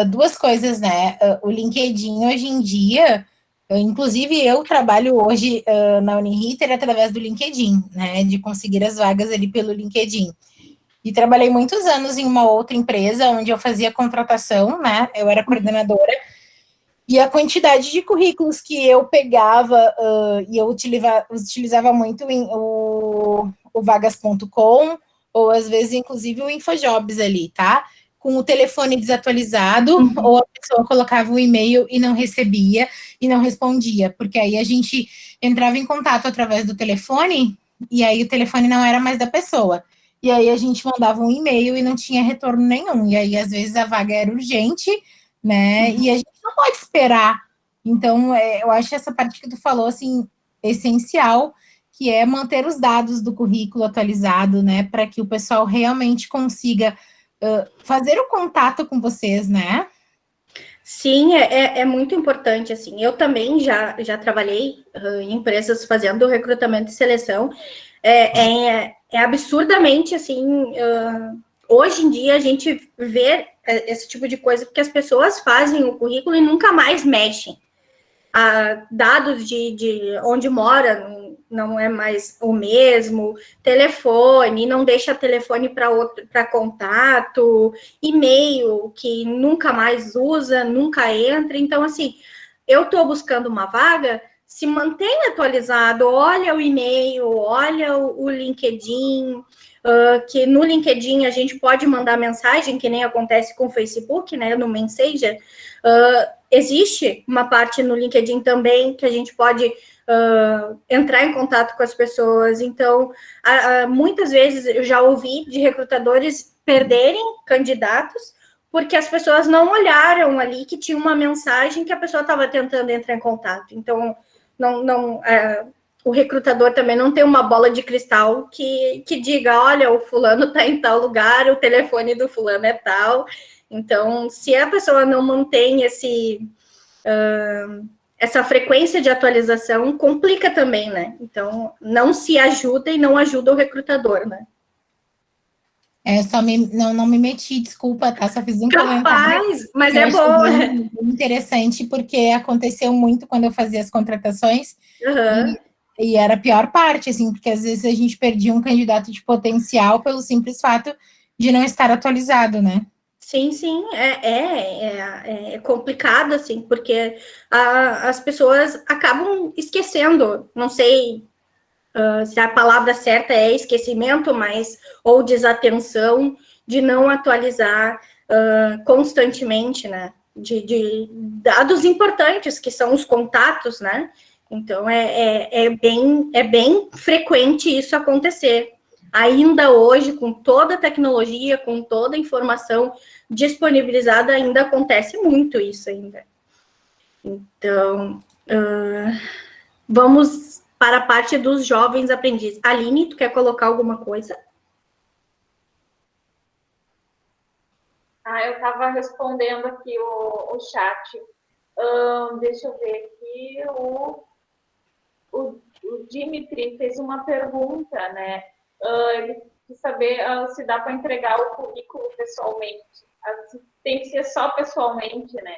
duas coisas, né? O LinkedIn, hoje em dia, inclusive eu trabalho hoje na Uniriter através do LinkedIn, né? De conseguir as vagas ali pelo LinkedIn. E trabalhei muitos anos em uma outra empresa, onde eu fazia contratação, né? Eu era coordenadora. E a quantidade de currículos que eu pegava e eu utilizava muito o vagas.com, ou às vezes, inclusive, o Infojobs ali, tá? Com o telefone desatualizado, ou a pessoa colocava o e-mail e não recebia, e não respondia, porque aí a gente entrava em contato através do telefone, e aí o telefone não era mais da pessoa. E aí a gente mandava um e-mail e não tinha retorno nenhum. E aí, às vezes, a vaga era urgente, né? E a gente não pode esperar. Então, eu acho essa parte que tu falou, assim, essencial, que é manter os dados do currículo atualizado, né? Para que o pessoal realmente consiga fazer o contato com vocês, né? Sim, é muito importante, assim. Eu também já trabalhei em empresas fazendo recrutamento e seleção. É absurdamente, assim, hoje em dia a gente vê esse tipo de coisa, porque as pessoas fazem o currículo e nunca mais mexem. Dados de onde mora não é mais o mesmo, telefone, não deixa telefone para contato, e-mail que nunca mais usa, nunca entra. Então, assim, eu estou buscando uma vaga, se mantém atualizado, olha o e-mail, olha o LinkedIn, que no LinkedIn a gente pode mandar mensagem, que nem acontece com o Facebook, né, no Messenger. Existe uma parte no LinkedIn também que a gente pode entrar em contato com as pessoas. Então, muitas vezes eu já ouvi de recrutadores perderem candidatos porque as pessoas não olharam ali que tinha uma mensagem que a pessoa estava tentando entrar em contato. Então, o recrutador também não tem uma bola de cristal que diga, olha, o fulano está em tal lugar, o telefone do fulano é tal. Então, se a pessoa não mantém essa frequência de atualização, complica também, né? Então, não se ajuda e não ajuda o recrutador, né? Só não me meti, desculpa, tá? Só fiz um comentário. Mas é bom. Bem interessante, porque aconteceu muito quando eu fazia as contratações, e era a pior parte, assim, porque às vezes a gente perdia um candidato de potencial pelo simples fato de não estar atualizado, né? Sim, sim, é complicado, assim, porque as pessoas acabam esquecendo, não sei se a palavra certa é esquecimento, mas, ou desatenção, de não atualizar constantemente, né, de dados importantes, que são os contatos, né, então é bem frequente isso acontecer. Ainda hoje, com toda a tecnologia, com toda a informação disponibilizada, ainda acontece muito isso ainda. Então, vamos para a parte dos jovens aprendizes. Aline, tu quer colocar alguma coisa? Eu estava respondendo aqui o chat. Deixa eu ver aqui. O Dimitri fez uma pergunta, né? Ele quis saber se dá para entregar o currículo pessoalmente. Tem que ser só pessoalmente, né?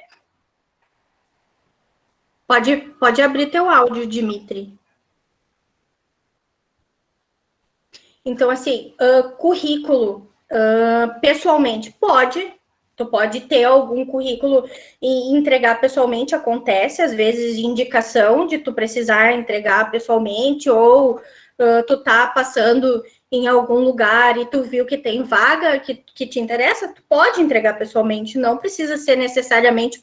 Pode abrir teu áudio, Dimitri. Então, assim, currículo, pessoalmente, tu pode ter algum currículo e entregar pessoalmente, acontece, às vezes, de indicação de tu precisar entregar pessoalmente, ou tu tá passando em algum lugar e tu viu que tem vaga que te interessa, tu pode entregar pessoalmente, não precisa ser necessariamente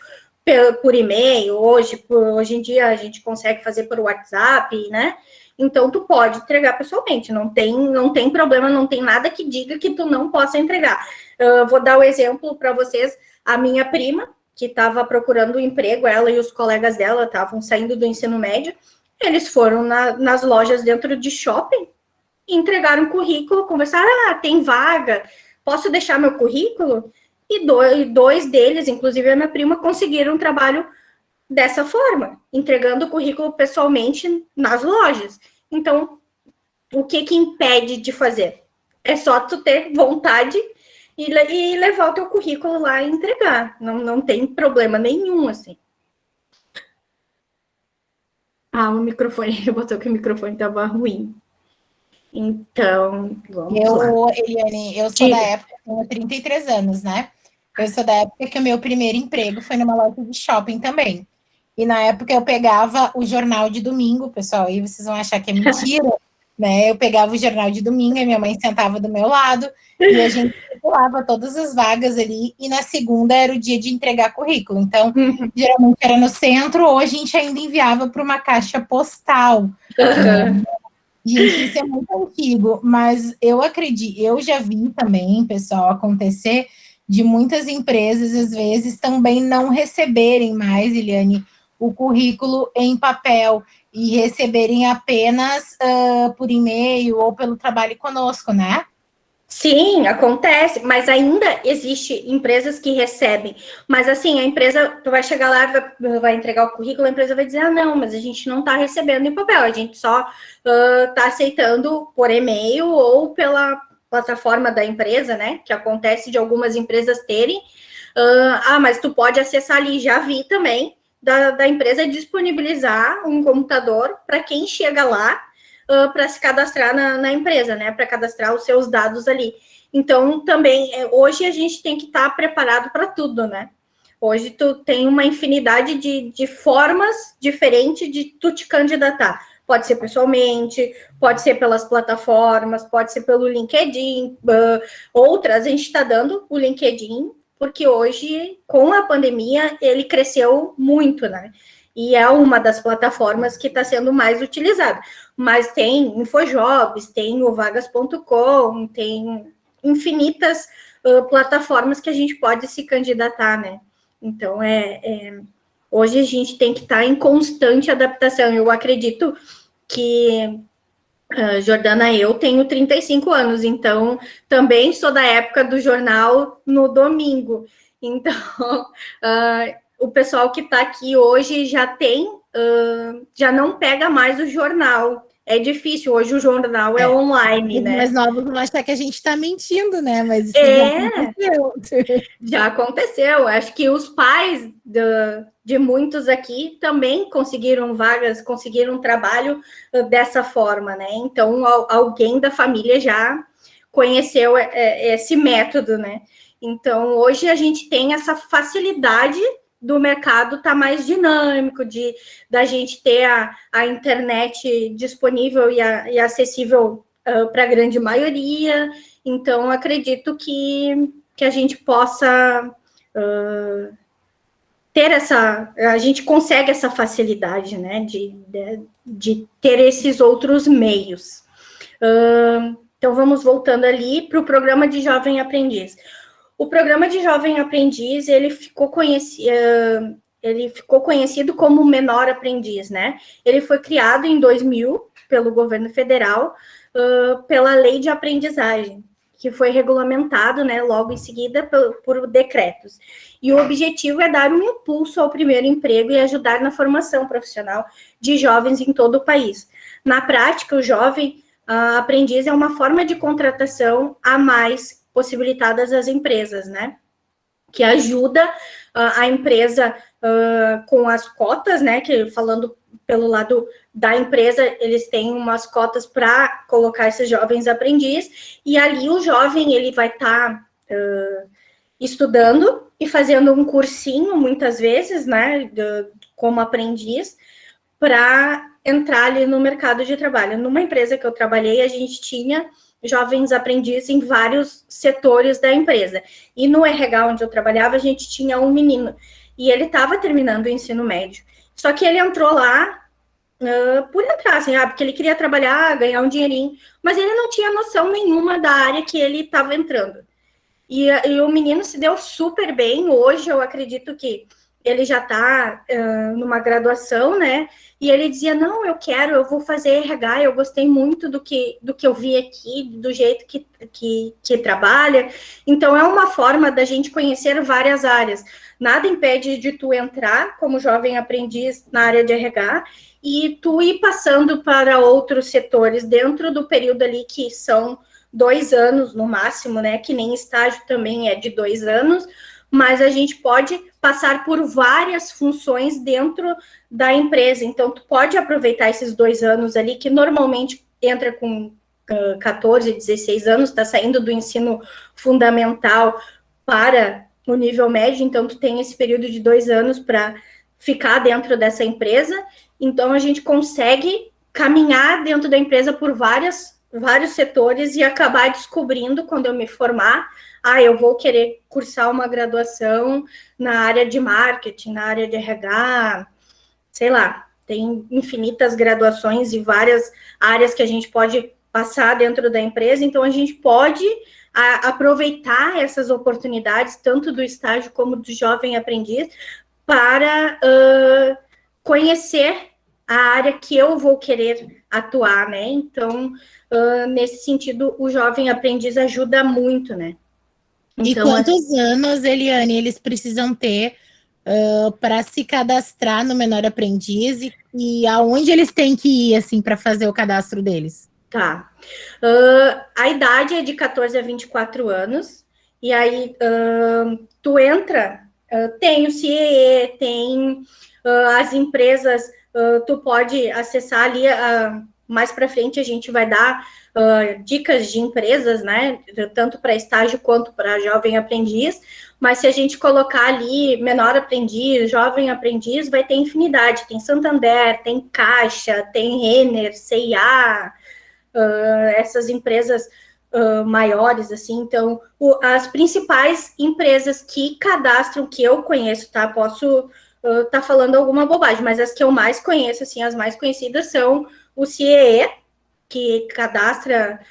por e-mail, hoje em dia a gente consegue fazer por WhatsApp, né? Então, tu pode entregar pessoalmente, não tem problema, não tem nada que diga que tu não possa entregar. Vou dar o exemplo para vocês, a minha prima, que estava procurando um emprego, ela e os colegas dela estavam saindo do ensino médio, eles foram nas lojas dentro de shopping, entregaram currículo, conversaram, tem vaga, posso deixar meu currículo? E dois deles, inclusive a minha prima, conseguiram um trabalho dessa forma, entregando o currículo pessoalmente nas lojas. Então, o que impede de fazer? É só tu ter vontade e levar o teu currículo lá e entregar. Não tem problema nenhum, assim. O microfone, ele botou que o microfone estava ruim. Então, vamos lá. Eliane, eu sou da época, eu tenho 33 anos, né? Eu sou da época que o meu primeiro emprego foi numa loja de shopping também. E na época eu pegava o jornal de domingo, pessoal, aí vocês vão achar que é mentira, né? Eu pegava o jornal de domingo e minha mãe sentava do meu lado e a gente circulava todas as vagas ali e na segunda era o dia de entregar currículo. Então, geralmente era no centro ou a gente ainda enviava para uma caixa postal. Né? Gente, isso é muito antigo, mas eu acredito, eu já vi também, pessoal, acontecer de muitas empresas, às vezes, também não receberem mais, Eliane, o currículo em papel e receberem apenas por e-mail ou pelo trabalho conosco, né? Sim, acontece, mas ainda existe empresas que recebem. Mas assim, a empresa, tu vai chegar lá, vai entregar o currículo, a empresa vai dizer, não, mas a gente não está recebendo em papel, a gente só está aceitando por e-mail ou pela plataforma da empresa, né? Que acontece de algumas empresas terem. Mas tu pode acessar ali, já vi também, da empresa disponibilizar um computador para quem chega lá, para se cadastrar na empresa, né? Para cadastrar os seus dados ali. Então, também, hoje a gente tem que estar preparado para tudo, né? Hoje tu tem uma infinidade de formas diferentes de tu te candidatar. Pode ser pessoalmente, pode ser pelas plataformas, pode ser pelo LinkedIn, outras a gente está dando o LinkedIn, porque hoje, com a pandemia, ele cresceu muito, né? E é uma das plataformas que está sendo mais utilizada. Mas tem Infojobs, tem o Vagas.com, tem infinitas plataformas que a gente pode se candidatar, né? Então, hoje a gente tem que estar em constante adaptação. Eu acredito que, Jordana, eu tenho 35 anos, então também sou da época do jornal no domingo. Então, o pessoal que está aqui hoje já não pega mais o jornal. É difícil, hoje o jornal é online, né? Os mais novos vão achar que a gente está mentindo, né? Mas isso já aconteceu. Acho que os pais de muitos aqui também conseguiram vagas, conseguiram trabalho dessa forma, né? Então, alguém da família já conheceu esse método, né? Então, hoje a gente tem essa facilidade do mercado estar mais dinâmico, da gente ter a internet disponível e acessível para a grande maioria. Então, acredito que a gente possa ter a gente consegue essa facilidade, né, de ter esses outros meios. Então, vamos voltando ali para o programa de Jovem Aprendiz. O programa de Jovem Aprendiz, ele ficou conhecido como Menor Aprendiz, né? Ele foi criado em 2000 pelo governo federal, pela Lei de Aprendizagem, que foi regulamentado, né, logo em seguida por decretos. E o objetivo é dar um impulso ao primeiro emprego e ajudar na formação profissional de jovens em todo o país. Na prática, o jovem aprendiz é uma forma de contratação a mais possibilitadas às empresas, né? Que ajuda a empresa com as cotas, né? Que falando pelo lado da empresa, eles têm umas cotas para colocar esses jovens aprendizes, e ali o jovem ele vai estar estudando e fazendo um cursinho, muitas vezes, né? Como aprendiz, para entrar ali no mercado de trabalho. Numa empresa que eu trabalhei, a gente tinha jovens aprendizes em vários setores da empresa. E no RH, onde eu trabalhava, a gente tinha um menino. E ele estava terminando o ensino médio. Só que ele entrou lá por entrar, assim, porque ele queria trabalhar, ganhar um dinheirinho. Mas ele não tinha noção nenhuma da área que ele estava entrando. E o menino se deu super bem. Hoje, eu acredito que ele já está numa graduação, né? E ele dizia, não, eu vou fazer RH, eu gostei muito do que eu vi aqui, do jeito que trabalha. Então, é uma forma da gente conhecer várias áreas. Nada impede de tu entrar como jovem aprendiz na área de RH e tu ir passando para outros setores dentro do período ali que são 2 anos no máximo, né? Que nem estágio também é de 2 anos, mas a gente pode passar por várias funções dentro da empresa. Então, tu pode aproveitar esses 2 anos ali, que normalmente entra com 14, 16 anos, está saindo do ensino fundamental para o nível médio, então tu tem esse período de 2 anos para ficar dentro dessa empresa. Então, a gente consegue caminhar dentro da empresa por vários setores e acabar descobrindo, quando eu me formar, eu vou querer cursar uma graduação na área de marketing, na área de RH, sei lá, tem infinitas graduações e várias áreas que a gente pode passar dentro da empresa, então a gente pode aproveitar essas oportunidades, tanto do estágio como do jovem aprendiz, para conhecer a área que eu vou querer atuar, né? Então, nesse sentido, o jovem aprendiz ajuda muito, né? Então, e quantos anos, Eliane, eles precisam ter para se cadastrar no Menor Aprendiz e aonde eles têm que ir, assim, para fazer o cadastro deles? Tá. A idade é de 14 a 24 anos, e aí tu entra, tem o CIEE, tem as empresas, tu pode acessar ali, mais para frente a gente vai dar dicas de empresas, né, tanto para estágio quanto para jovem aprendiz, mas se a gente colocar ali menor aprendiz, jovem aprendiz, vai ter infinidade, tem Santander, tem Caixa, tem Renner, C&A, essas empresas maiores, assim. Então, as principais empresas que cadastram, que eu conheço, tá, posso estar falando alguma bobagem, mas as que eu mais conheço, assim, as mais conhecidas são o CIEE, que cadastra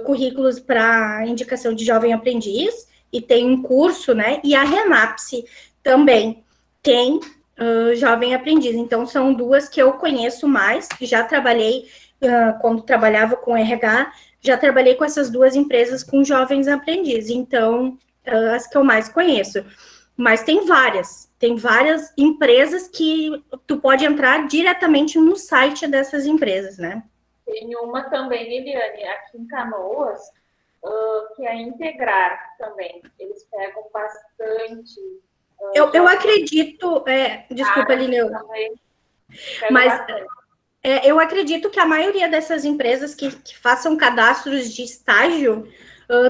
currículos para indicação de jovem aprendiz, e tem um curso, né, e a Renapse também tem jovem aprendiz. Então, são 2 que eu conheço mais, já trabalhei, quando trabalhava com RH, já trabalhei com essas 2 empresas com jovens aprendizes, então, as que eu mais conheço. Mas tem várias empresas que tu pode entrar diretamente no site dessas empresas, né? Tem uma também, Eliane, aqui em Canoas, que é Integrar também. Eles pegam bastante. Eu acredito, desculpa, Aline, mas eu acredito que a maioria dessas empresas que façam cadastros de estágio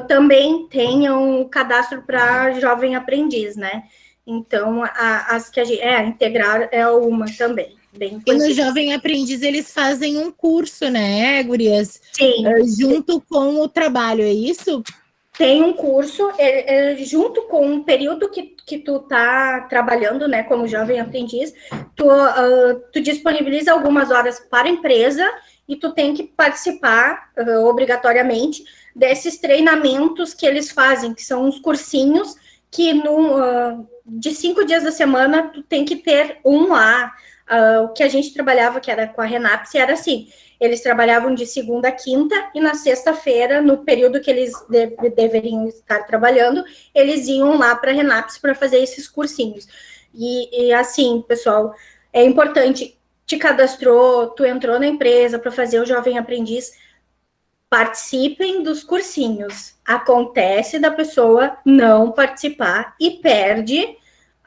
também tenham um cadastro para jovem aprendiz, né? Então, as que a gente... integrar é uma também. Bem e no Jovem Aprendiz eles fazem um curso, né, gurias? Sim. Junto com o trabalho, é isso? Tem um curso, junto com o período que tu tá trabalhando, né, como jovem aprendiz, tu disponibiliza algumas horas para a empresa e tu tem que participar, obrigatoriamente, desses treinamentos que eles fazem, que são uns cursinhos que de 5 dias da semana tu tem que ter um lá. O que a gente trabalhava, que era com a Renaps, era assim, eles trabalhavam de segunda a quinta, e na sexta-feira, no período que eles deveriam estar trabalhando, eles iam lá para a Renaps para fazer esses cursinhos. E assim, pessoal, é importante, te cadastrou, tu entrou na empresa para fazer o Jovem Aprendiz, participem dos cursinhos. Acontece da pessoa não participar e perde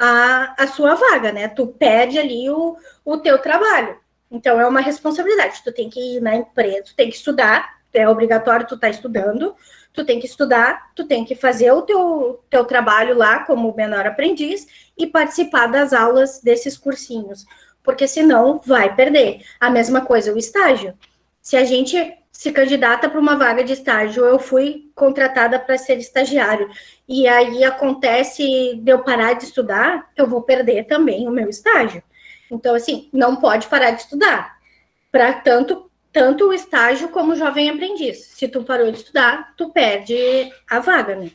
a sua vaga, né? Tu perde ali o teu trabalho. Então, é uma responsabilidade. Tu tem que ir na empresa, tu tem que estudar, é obrigatório tu tá estudando, tu tem que estudar, tu tem que fazer o teu trabalho lá como menor aprendiz e participar das aulas desses cursinhos, porque senão vai perder. A mesma coisa, o estágio. Se a gente se candidata para uma vaga de estágio, eu fui contratada para ser estagiário, e aí acontece de eu parar de estudar, eu vou perder também o meu estágio. Então, assim, não pode parar de estudar, para tanto o estágio como o jovem aprendiz. Se tu parou de estudar, tu perde a vaga, né?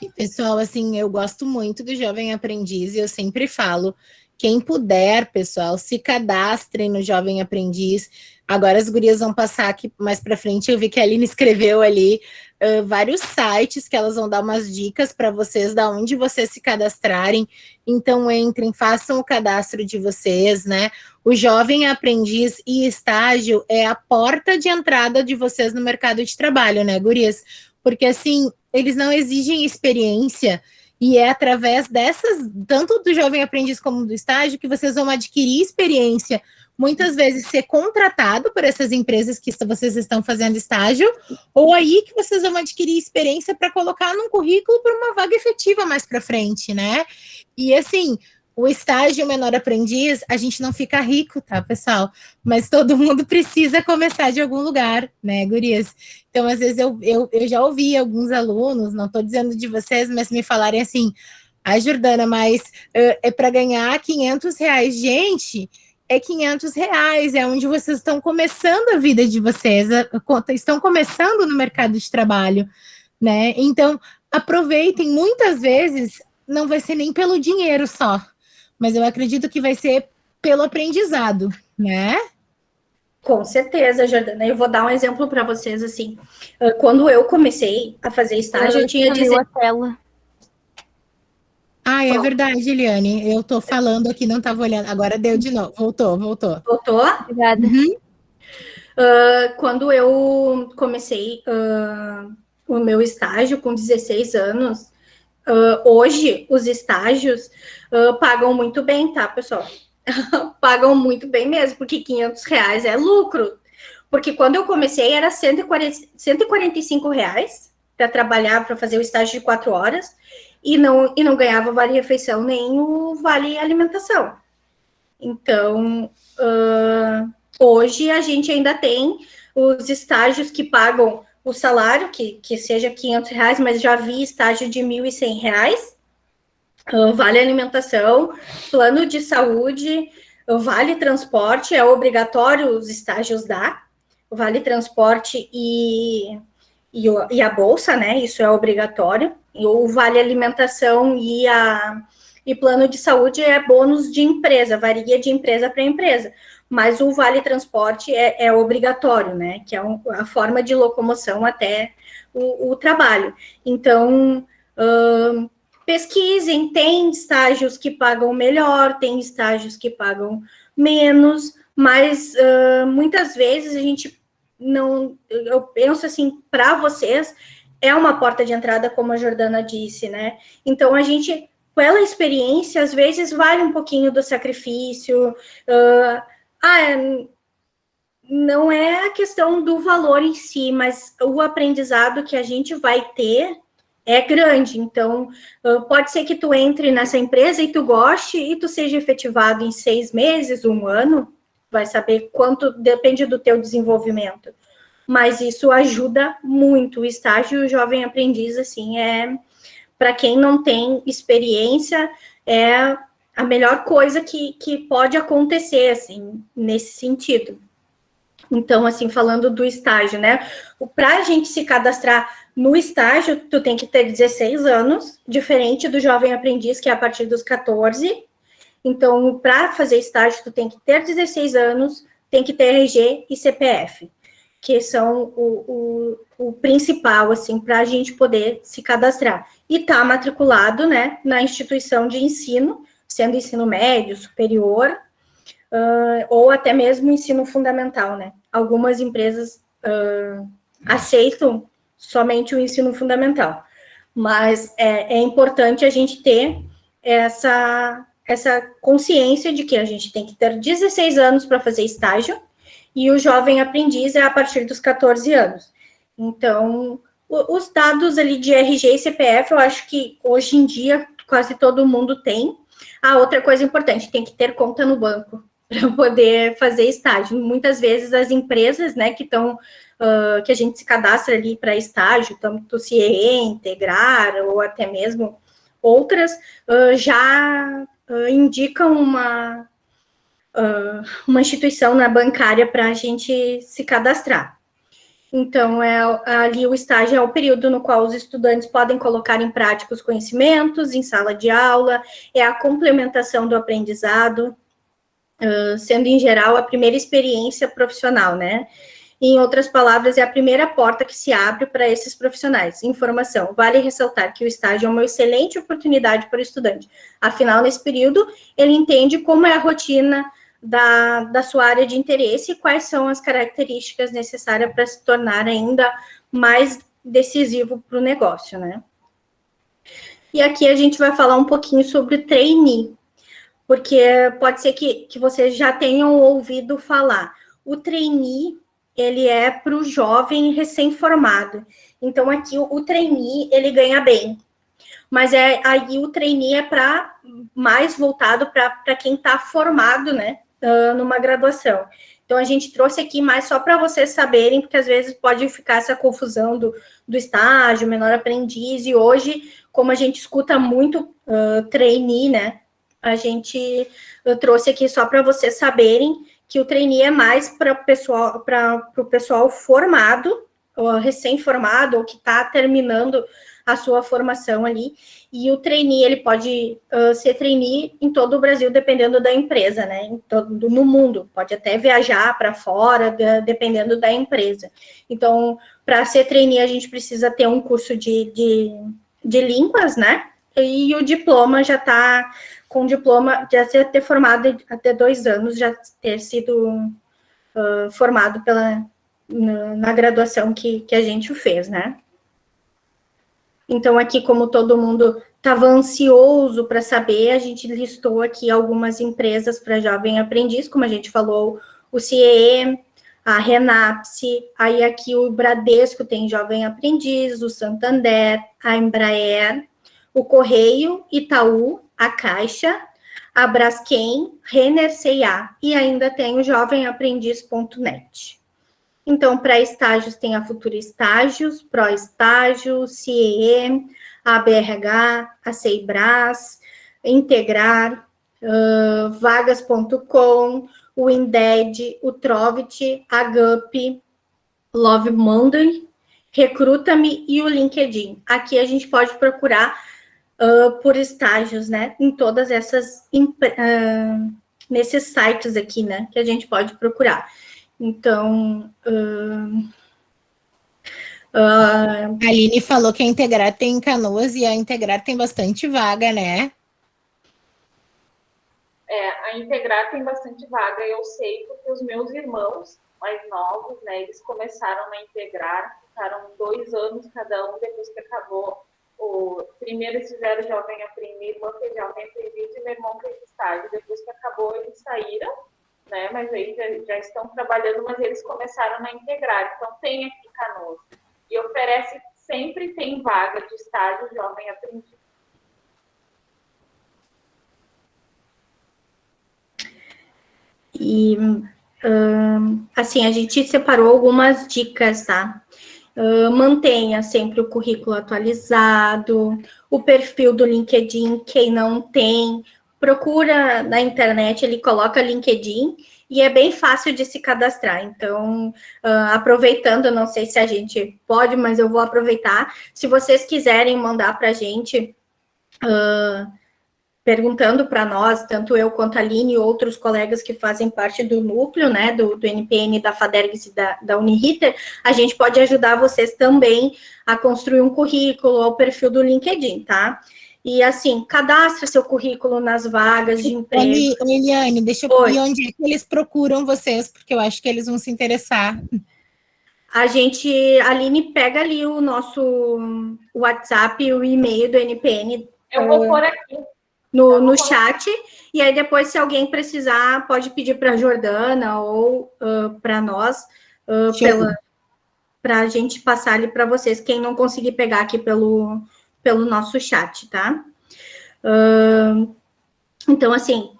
E, pessoal, assim, eu gosto muito do Jovem Aprendiz e eu sempre falo, quem puder, pessoal, se cadastrem no Jovem Aprendiz. Agora as gurias vão passar aqui mais para frente, eu vi que a Aline escreveu ali vários sites que elas vão dar umas dicas para vocês, da onde vocês se cadastrarem. Então entrem, façam o cadastro de vocês, né? O Jovem Aprendiz e estágio é a porta de entrada de vocês no mercado de trabalho, né, gurias? Porque assim, eles não exigem experiência, e é através dessas, tanto do Jovem Aprendiz como do estágio, que vocês vão adquirir experiência, muitas vezes ser contratado por essas empresas que vocês estão fazendo estágio, ou aí que vocês vão adquirir experiência para colocar num currículo para uma vaga efetiva mais para frente, né? E assim, o estágio menor aprendiz, a gente não fica rico, tá, pessoal? Mas todo mundo precisa começar de algum lugar, né, gurias? Então, às vezes, eu já ouvi alguns alunos, não estou dizendo de vocês, mas me falarem assim, ai, Jordana, mas é para ganhar R$500. Gente, é R$500, é onde vocês estão começando a vida de vocês, estão começando no mercado de trabalho, né? Então, aproveitem, muitas vezes, não vai ser nem pelo dinheiro só, mas eu acredito que vai ser pelo aprendizado, né? Com certeza, Jordana. Eu vou dar um exemplo para vocês, assim. Quando eu comecei a fazer estágio, eu tinha 16... Ah, é verdade, Eliane. Eu tô falando aqui, não estava olhando. Agora deu de novo. Voltou. Voltou? Obrigada. Uhum. Quando eu comecei o meu estágio com 16 anos, hoje os estágios pagam muito bem, tá, pessoal? Pagam muito bem mesmo, porque R$500 é lucro. Porque quando eu comecei era R$145 para trabalhar, para fazer o estágio de 4 horas, e não ganhava vale-refeição nem o vale-alimentação. Então, hoje a gente ainda tem os estágios que pagam o salário, que seja R$500, mas já vi estágio de R$1.100, vale alimentação, plano de saúde, vale transporte, é obrigatório os estágios dar, vale transporte e a bolsa, né, isso é obrigatório, e o vale alimentação e plano de saúde é bônus de empresa, varia de empresa para empresa, mas o vale transporte é obrigatório, né, que é a forma de locomoção até o trabalho. Então, pesquisem, tem estágios que pagam melhor, tem estágios que pagam menos, mas muitas vezes a gente não... Eu penso assim, para vocês, é uma porta de entrada, como a Jordana disse, né? Então, a gente, pela experiência, às vezes vale um pouquinho do sacrifício, não é a questão do valor em si, mas o aprendizado que a gente vai ter é grande. Então, pode ser que tu entre nessa empresa e tu goste e tu seja efetivado em 6 meses, 1 ano, vai saber quanto, depende do teu desenvolvimento. Mas isso ajuda muito. O estágio jovem aprendiz, assim, para quem não tem experiência, é a melhor coisa que pode acontecer, assim, nesse sentido. Então, assim, falando do estágio, né? Para a gente se cadastrar no estágio, tu tem que ter 16 anos, diferente do jovem aprendiz, que é a partir dos 14. Então, para fazer estágio, tu tem que ter 16 anos, tem que ter RG e CPF, que são o principal, assim, para a gente poder se cadastrar. E tá matriculado, né, na instituição de ensino, sendo ensino médio, superior, ou até mesmo ensino fundamental, né? Algumas empresas aceitam somente o ensino fundamental, mas é importante a gente ter essa consciência de que a gente tem que ter 16 anos para fazer estágio, e o jovem aprendiz é a partir dos 14 anos. Então, os dados ali de RG e CPF, eu acho que hoje em dia quase todo mundo tem. Outra coisa importante, tem que ter conta no banco para poder fazer estágio. Muitas vezes as empresas, né, que estão, que a gente se cadastra ali para estágio, tanto CIE, Integrar, ou até mesmo outras, já indicam uma instituição na bancária para a gente se cadastrar. Então, ali o estágio é o período no qual os estudantes podem colocar em prática os conhecimentos em sala de aula, é a complementação do aprendizado, sendo, em geral, a primeira experiência profissional, né? Em outras palavras, é a primeira porta que se abre para esses profissionais. Informação. Vale ressaltar que o estágio é uma excelente oportunidade para o estudante. Afinal, nesse período, ele entende como é a rotina da sua área de interesse e quais são as características necessárias para se tornar ainda mais decisivo para o negócio, né? E aqui a gente vai falar um pouquinho sobre o trainee, porque pode ser que vocês já tenham ouvido falar. O trainee, ele é para o jovem recém-formado. Então, aqui o trainee, ele ganha bem. Mas aí o trainee é mais voltado para quem está formado, né, numa graduação. Então, a gente trouxe aqui mais só para vocês saberem, porque às vezes pode ficar essa confusão do estágio, menor aprendiz, e hoje, como a gente escuta muito trainee, né, eu trouxe aqui só para vocês saberem que o trainee é mais para o pessoal formado, ou recém-formado, ou que está terminando a sua formação ali, e o trainee, ele pode ser trainee em todo o Brasil, dependendo da empresa, né, no mundo, pode até viajar para fora, dependendo da empresa. Então, para ser trainee, a gente precisa ter um curso de línguas, né, e o diploma já está, com diploma, já ter formado até 2 anos, já ter sido formado na graduação que a gente fez, né. Então, aqui, como todo mundo estava ansioso para saber, a gente listou aqui algumas empresas para jovem aprendiz, como a gente falou, o CIE, a Renapse, aí aqui o Bradesco tem jovem aprendiz, o Santander, a Embraer, o Correio, Itaú, a Caixa, a Braskem, Renner, C&A, e ainda tem o jovemaprendiz.net. Então, para estágios, tem a Futura Estágios, Pro Estágio, CIE, a BRH, a Seibras, Integrar, Vagas.com, o Indeed, o Trovit, a GUP, Love Monday, Recruta-me e o LinkedIn. Aqui a gente pode procurar por estágios, né? Em todas essas, nesses sites aqui, né? Que a gente pode procurar. Então, a Aline falou que a Integrar tem em Canoas e a Integrar tem bastante vaga, né? A Integrar tem bastante vaga, eu sei, porque os meus irmãos mais novos, né, eles começaram na Integrar, ficaram 2 anos cada um, depois que acabou primeiro eles fizeram jovem aprendiz, irmã fez jovem aprendiz e meu irmão fez estágio, depois que acabou eles saíram né? Mas aí já estão trabalhando, mas eles começaram a integrar. Então, tem aqui Canoas. E oferece, sempre tem vaga de estágio jovem aprendiz. E, assim, a gente separou algumas dicas, tá? Mantenha sempre o currículo atualizado, o perfil do LinkedIn, quem não tem, procura na internet, ele coloca LinkedIn e é bem fácil de se cadastrar. Então, aproveitando, não sei se a gente pode, mas eu vou aproveitar. Se vocês quiserem mandar para a gente, perguntando para nós, tanto eu quanto a Aline e outros colegas que fazem parte do núcleo, né, do NPN, da FADERGS e da Uniriter, a gente pode ajudar vocês também a construir um currículo, o perfil do LinkedIn, tá? E, assim, cadastre seu currículo nas vagas de emprego. Eliane, deixa eu ver onde é que eles procuram vocês, porque eu acho que eles vão se interessar. A Aline, pega ali o nosso WhatsApp e o e-mail do NPN. Eu vou pôr aqui. No chat, e aí depois, se alguém precisar, pode pedir para a Jordana ou para nós, para a gente passar ali para vocês, quem não conseguir pegar aqui pelo nosso chat, tá? Então, assim,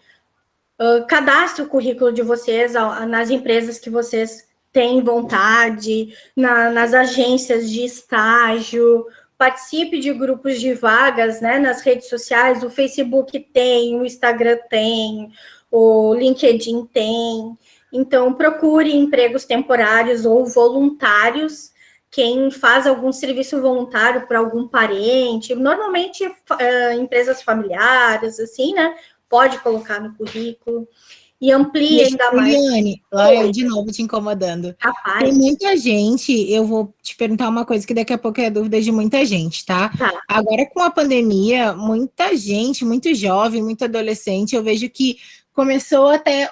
cadastre o currículo de vocês nas empresas que vocês têm vontade, nas agências de estágio, participe de grupos de vagas, né, nas redes sociais, o Facebook tem, o Instagram tem, o LinkedIn tem. Então, procure empregos temporários ou voluntários, quem faz algum serviço voluntário para algum parente, normalmente empresas familiares, assim, né, pode colocar no currículo. E amplie ainda mais. Eliane, lá eu de novo te incomodando. Rapaz. Tem muita gente, eu vou te perguntar uma coisa que daqui a pouco é dúvida de muita gente, tá? Agora, com a pandemia, muita gente, muito jovem, muito adolescente, eu vejo que começou até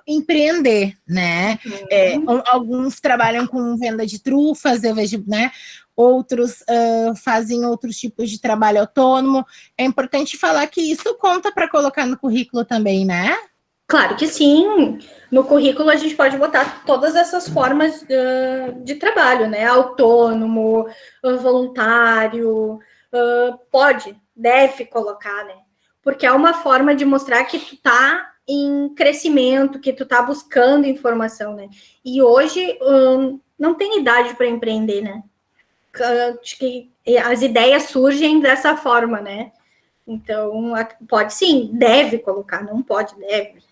empreender, né? Alguns trabalham com venda de trufas, eu vejo, né? Outros fazem outros tipos de trabalho autônomo. É importante falar que isso conta para colocar no currículo também, né? Claro que sim. No currículo a gente pode botar todas essas formas de trabalho, né? Autônomo, voluntário, deve colocar, né? Porque é uma forma de mostrar que tu tá em crescimento, que tu tá buscando informação, né? E hoje não tem idade para empreender, né? Acho que as ideias surgem dessa forma, né? Então, pode sim, deve colocar, não pode, deve.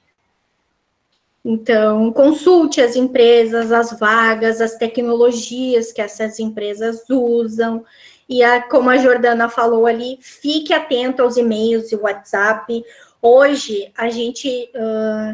Então, consulte as empresas, as vagas, as tecnologias que essas empresas usam. E, como a Jordana falou ali, fique atento aos e-mails e WhatsApp. Hoje, a gente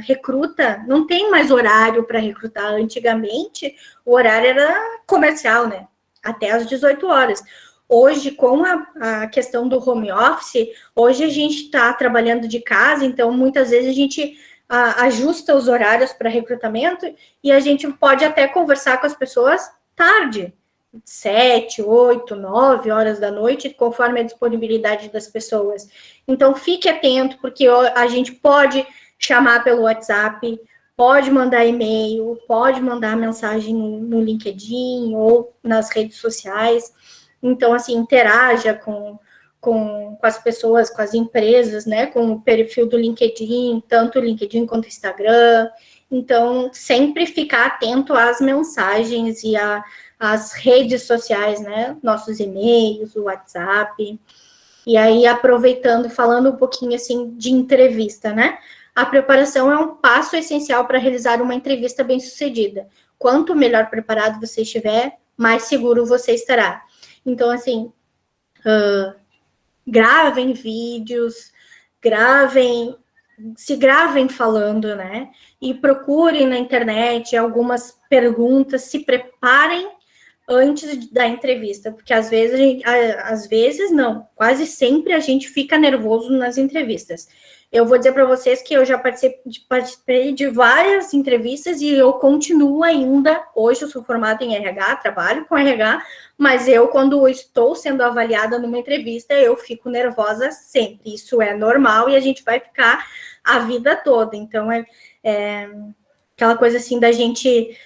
recruta, não tem mais horário para recrutar. Antigamente, o horário era comercial, né? Até às 18 horas. Hoje, com a questão do home office, hoje a gente está trabalhando de casa, então, muitas vezes a gente ajusta os horários para recrutamento e a gente pode até conversar com as pessoas tarde, 7, 8, 9 horas da noite, conforme a disponibilidade das pessoas. Então, fique atento, porque a gente pode chamar pelo WhatsApp, pode mandar e-mail, pode mandar mensagem no LinkedIn ou nas redes sociais. Então, assim, interaja com as pessoas, com as empresas, né, com o perfil do LinkedIn, tanto o LinkedIn quanto o Instagram. Então, sempre ficar atento às mensagens e às redes sociais, né, nossos e-mails, o WhatsApp. E aí, aproveitando, falando um pouquinho, assim, de entrevista, né, a preparação é um passo essencial para realizar uma entrevista bem-sucedida. Quanto melhor preparado você estiver, mais seguro você estará. Então, assim, gravem vídeos, se gravem falando, né? E procurem na internet algumas perguntas, se preparem antes da entrevista, porque às vezes não, quase sempre a gente fica nervoso nas entrevistas. Eu vou dizer para vocês que eu já participei de várias entrevistas e eu continuo ainda, hoje eu sou formada em RH, trabalho com RH, mas quando estou sendo avaliada numa entrevista, eu fico nervosa sempre. Isso é normal e a gente vai ficar a vida toda. Então, aquela coisa assim da gente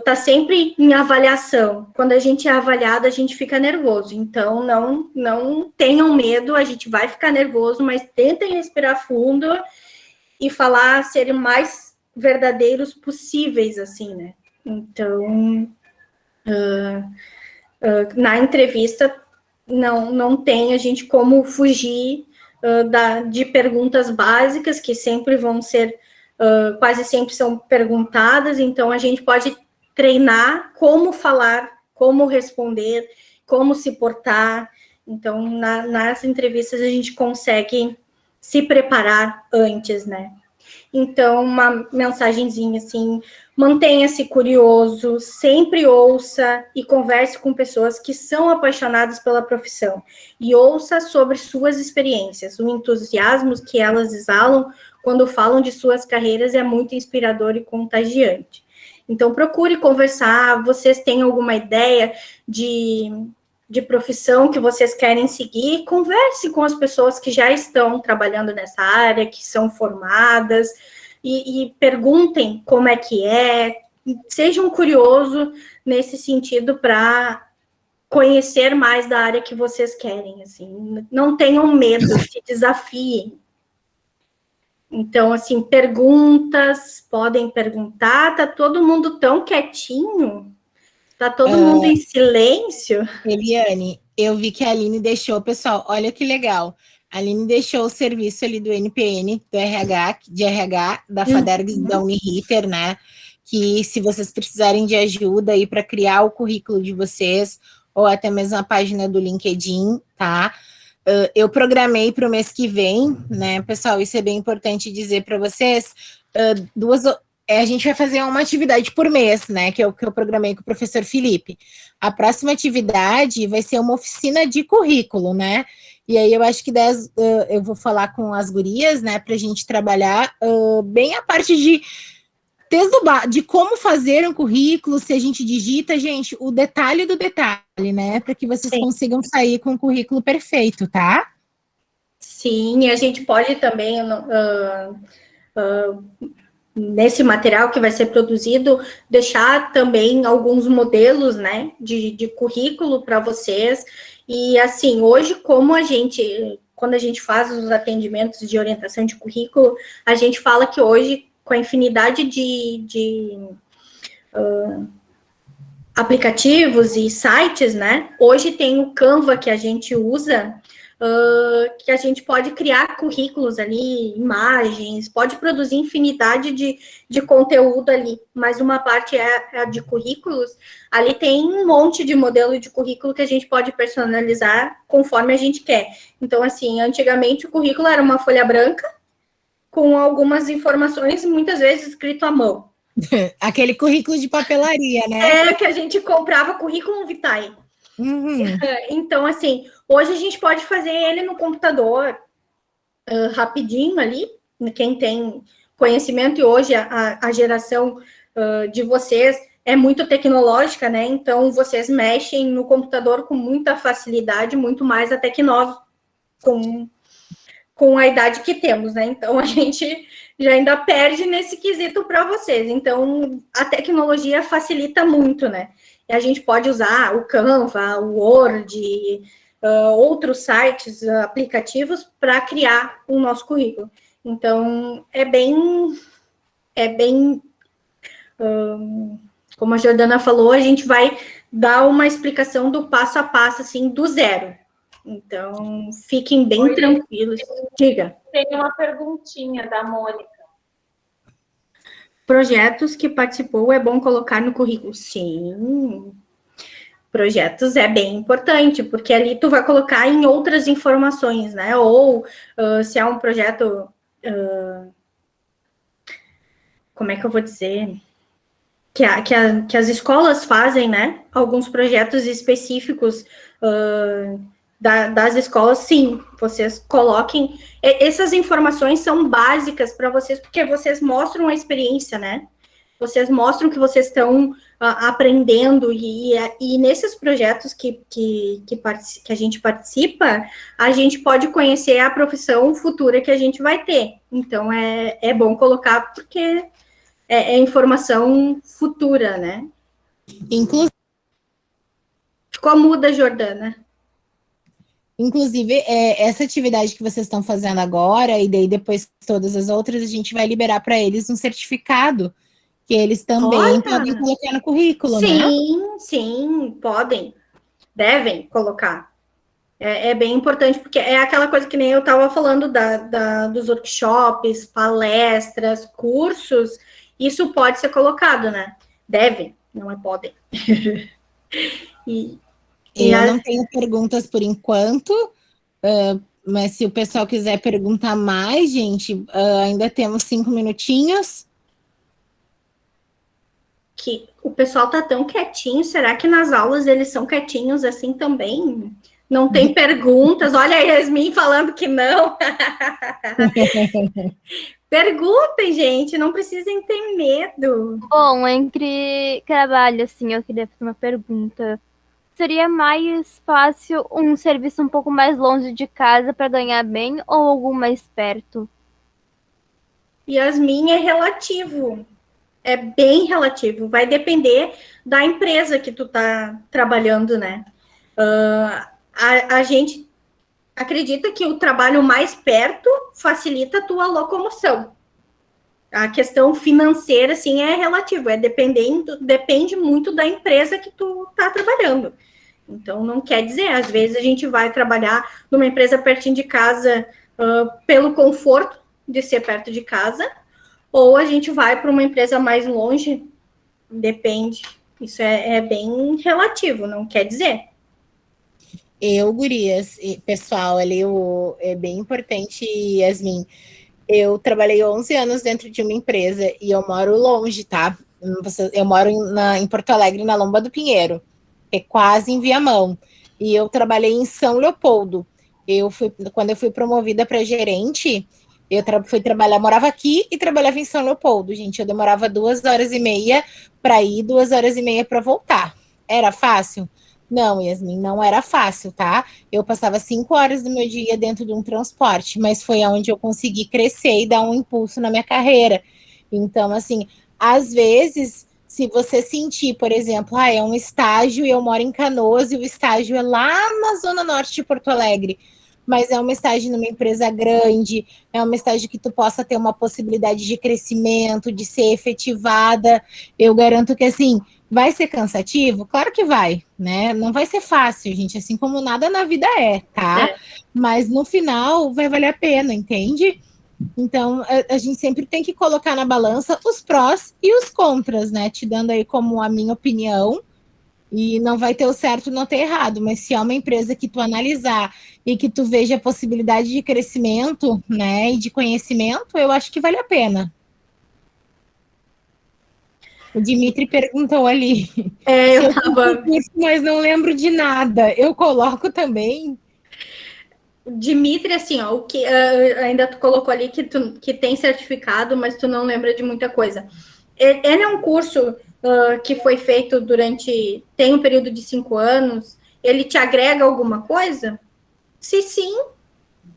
tá sempre em avaliação. Quando a gente é avaliado, a gente fica nervoso. Então, não tenham medo, a gente vai ficar nervoso, mas tentem respirar fundo e falar, serem mais verdadeiros possíveis, assim, né? Então, na entrevista, não tem a gente como fugir de perguntas básicas, que sempre vão ser, quase sempre são perguntadas, então a gente pode treinar como falar, como responder, como se portar. Então, nas entrevistas a gente consegue se preparar antes, né? Então, uma mensagenzinha assim, mantenha-se curioso, sempre ouça e converse com pessoas que são apaixonadas pela profissão e ouça sobre suas experiências. O entusiasmo que elas exalam quando falam de suas carreiras é muito inspirador e contagiante. Então, procure conversar, vocês têm alguma ideia de profissão que vocês querem seguir, converse com as pessoas que já estão trabalhando nessa área, que são formadas, e perguntem como é que é, sejam curiosos nesse sentido para conhecer mais da área que vocês querem, assim, não tenham medo, se desafiem. Então, assim, perguntas, podem perguntar, tá todo mundo tão quietinho, tá todo mundo em silêncio. Eliane, eu vi que a Aline deixou, pessoal, olha que legal. A Aline deixou o serviço ali do NPN, do RH, de RH, da FADERGS, da Uniriter, né? Que se vocês precisarem de ajuda aí para criar o currículo de vocês, ou até mesmo a página do LinkedIn, tá? Eu programei para o mês que vem, né, pessoal? Isso é bem importante dizer para vocês. A gente vai fazer uma atividade por mês, né? Que eu programei com o professor Felipe. A próxima atividade vai ser uma oficina de currículo, né? E aí eu acho que eu vou falar com as gurias, né? Para a gente trabalhar bem a parte de como fazer um currículo, se a gente digita, gente, o detalhe do detalhe, né? Para que vocês consigam sair com um currículo perfeito, tá? Sim, e a gente pode também, nesse material que vai ser produzido, deixar também alguns modelos, né, de currículo para vocês. E, assim, hoje, quando a gente faz os atendimentos de orientação de currículo, a gente fala que hoje, com a infinidade de aplicativos e sites, né? Hoje tem o Canva que a gente usa, que a gente pode criar currículos ali, imagens, pode produzir infinidade de conteúdo ali, mas uma parte é a de currículos. Ali tem um monte de modelo de currículo que a gente pode personalizar conforme a gente quer. Então, assim, antigamente o currículo era uma folha branca com algumas informações, muitas vezes escrito à mão. Aquele currículo de papelaria, né? Que a gente comprava currículo vitae. Uhum. Então, assim, hoje a gente pode fazer ele no computador rapidinho ali, quem tem conhecimento, e hoje a geração de vocês é muito tecnológica, né? Então, vocês mexem no computador com muita facilidade, muito mais até que nós, com a idade que temos, né? Então, a gente já ainda perde nesse quesito para vocês. Então, a tecnologia facilita muito, né? E a gente pode usar o Canva, o Word, outros sites, aplicativos, para criar o nosso currículo. Então, é bem como a Jordana falou, a gente vai dar uma explicação do passo a passo, assim, do zero. Então, fiquem bem tranquilos. Diga. Tem uma perguntinha da Mônica. Projetos que participou é bom colocar no currículo? Sim. Projetos é bem importante, porque ali tu vai colocar em outras informações, né? Ou se é um projeto... como é que eu vou dizer? Que as escolas fazem, né? Alguns projetos específicos das escolas, sim, vocês coloquem. Essas informações são básicas para vocês, porque vocês mostram a experiência, né? Vocês mostram que vocês estão aprendendo, e nesses projetos que a gente participa, a gente pode conhecer a profissão futura que a gente vai ter. Então, é bom colocar, porque é informação futura, né? Ficou muda, Jordana. Inclusive, essa atividade que vocês estão fazendo agora, e daí depois todas as outras, a gente vai liberar para eles um certificado, que eles também podem colocar no currículo, né? Sim, podem, devem colocar. É bem importante, porque é aquela coisa que nem eu estava falando dos workshops, palestras, cursos, isso pode ser colocado, né? Devem, não é podem. Eu não tenho perguntas por enquanto, mas se o pessoal quiser perguntar mais, gente, ainda temos 5 minutinhos. Que o pessoal tá tão quietinho, será que nas aulas eles são quietinhos assim também? Não tem perguntas? Olha a Yasmin falando que não. Perguntem, gente, não precisem ter medo. Bom, entre trabalho, assim, eu queria fazer uma pergunta. Seria mais fácil um serviço um pouco mais longe de casa para ganhar bem ou algum mais perto? Yasmin, é relativo. É bem relativo. Vai depender da empresa que tu tá trabalhando, né? A gente acredita que o trabalho mais perto facilita a tua locomoção. A questão financeira, assim, é relativo. Depende muito da empresa que tu tá trabalhando. Então, não quer dizer, às vezes a gente vai trabalhar numa empresa pertinho de casa pelo conforto de ser perto de casa, ou a gente vai para uma empresa mais longe, depende. Isso é bem relativo, não quer dizer. Gurias, pessoal, ali é bem importante, Yasmin. Eu trabalhei 11 anos dentro de uma empresa e eu moro longe, tá? Eu moro em Porto Alegre, na Lomba do Pinheiro, é quase em Viamão. E eu trabalhei em São Leopoldo. Quando eu fui promovida para gerente, fui trabalhar, morava aqui e trabalhava em São Leopoldo, gente. Eu demorava 2h30 para ir, 2h30 para voltar. Era fácil? Não, Yasmin, não era fácil, tá? Eu passava 5 horas do meu dia dentro de um transporte, mas foi onde eu consegui crescer e dar um impulso na minha carreira. Então, assim, às vezes, se você sentir, por exemplo, é um estágio e eu moro em Canoas e o estágio é lá na zona norte de Porto Alegre, mas é uma estágio numa empresa grande, é uma estágio que tu possa ter uma possibilidade de crescimento, de ser efetivada, eu garanto que, assim, vai ser cansativo? Claro que vai, né? Não vai ser fácil, gente, assim como nada na vida tá? Mas no final vai valer a pena, entende? Então, a gente sempre tem que colocar na balança os prós e os contras, né? Te dando aí como a minha opinião, e não vai ter o certo, não ter errado, mas se é uma empresa que tu analisar e que tu veja a possibilidade de crescimento, né, e de conhecimento, eu acho que vale a pena. O Dimitri perguntou ali. Eu tava... Mas não lembro de nada. Eu coloco também. Dimitri, assim, ó, o que ainda tu colocou ali que tem certificado, mas tu não lembra de muita coisa. Ele é um curso que foi feito tem um período de 5 anos, ele te agrega alguma coisa? Se sim,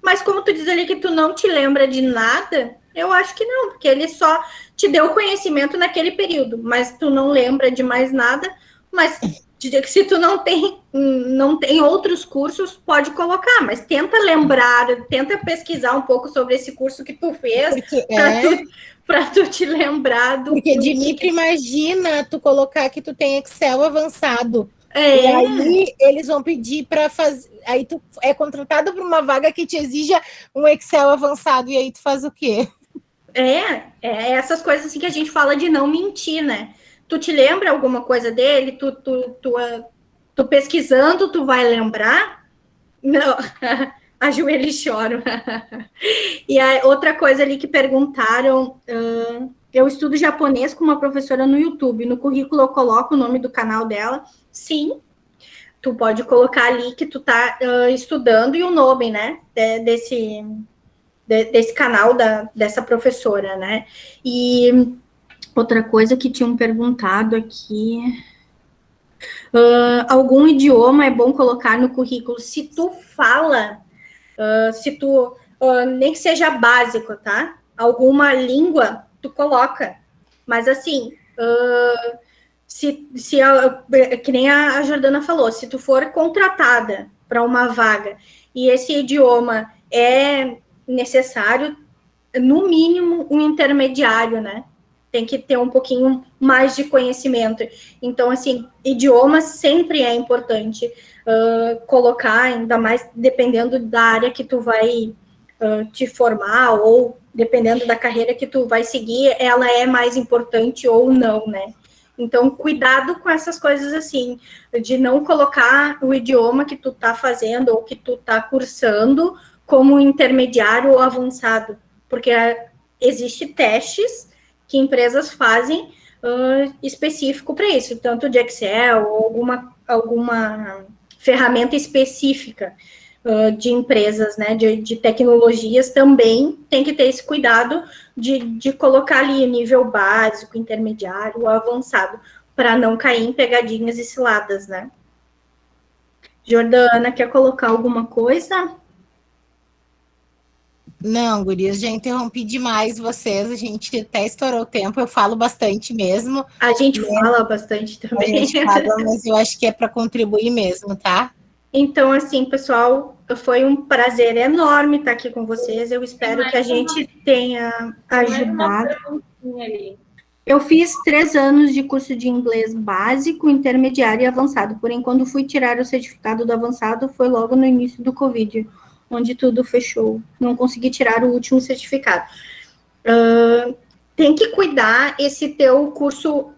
mas como tu diz ali que tu não te lembra de nada, eu acho que não, porque ele só te deu conhecimento naquele período, mas tu não lembra de mais nada, mas se tu não tem outros cursos, pode colocar, mas tenta lembrar, tenta pesquisar um pouco sobre esse curso que tu fez, para tu te lembrar do... Porque, Dimitri, imagina tu colocar que tu tem Excel avançado. E aí eles vão pedir para fazer... Aí tu é contratado por uma vaga que te exija um Excel avançado, e aí tu faz o quê? Essas coisas assim que a gente fala de não mentir, né? Tu te lembra alguma coisa dele? Tu pesquisando, tu vai lembrar? Não, ajoelho e choro. E a outra coisa ali que perguntaram, eu estudo japonês com uma professora no YouTube, no currículo eu coloco o nome do canal dela, sim, tu pode colocar ali que tu tá estudando e o nome, né, desse canal dessa professora, né, e outra coisa que tinham perguntado aqui... algum idioma é bom colocar no currículo. Se tu fala, nem que seja básico, tá? Alguma língua, tu coloca. Mas, assim, que nem a Jordana falou, se tu for contratada para uma vaga e esse idioma é necessário, no mínimo, um intermediário, né? Tem que ter um pouquinho mais de conhecimento. Então, assim, idioma sempre é importante colocar, ainda mais dependendo da área que tu vai te formar ou dependendo da carreira que tu vai seguir, ela é mais importante ou não, né? Então, cuidado com essas coisas assim, de não colocar o idioma que tu tá fazendo ou que tu tá cursando como intermediário ou avançado, porque existe testes que empresas fazem específico para isso, tanto de Excel ou alguma ferramenta específica de empresas, né, de tecnologias, também tem que ter esse cuidado de colocar ali o nível básico, intermediário, ou avançado, para não cair em pegadinhas e ciladas, né? Jordana, quer colocar alguma coisa? Não, gurias, já interrompi demais vocês, a gente até estourou o tempo, eu falo bastante mesmo. A gente fala bastante também. A gente fala, mas eu acho que é para contribuir mesmo, tá? Então, assim, pessoal, foi um prazer enorme estar aqui com vocês. Eu espero que a gente tenha ajudado. Eu fiz 3 anos de curso de inglês básico, intermediário e avançado. Porém, quando fui tirar o certificado do avançado, foi logo no início do Covid, onde tudo fechou. Não consegui tirar o último certificado. Tem que cuidar esse teu curso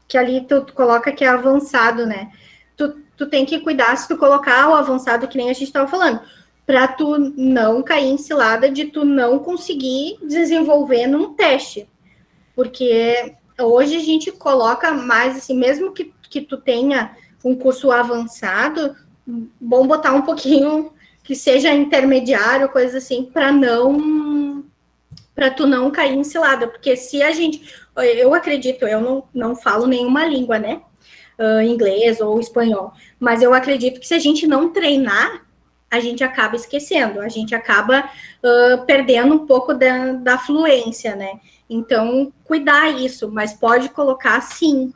que ali tu coloca que é avançado, né? Tu tem que cuidar se tu colocar o avançado, que nem a gente estava falando, para tu não cair em cilada de tu não conseguir desenvolver num teste. Porque hoje a gente coloca mais, assim, mesmo que tu tenha um curso avançado, bom botar um pouquinho que seja intermediário, coisa assim, para tu não cair em cilada. Porque se a gente, eu acredito, eu não falo nenhuma língua, né? Inglês ou espanhol, mas eu acredito que se a gente não treinar, a gente acaba esquecendo, a gente acaba perdendo um pouco da fluência, né? Então, cuidar isso, mas pode colocar sim,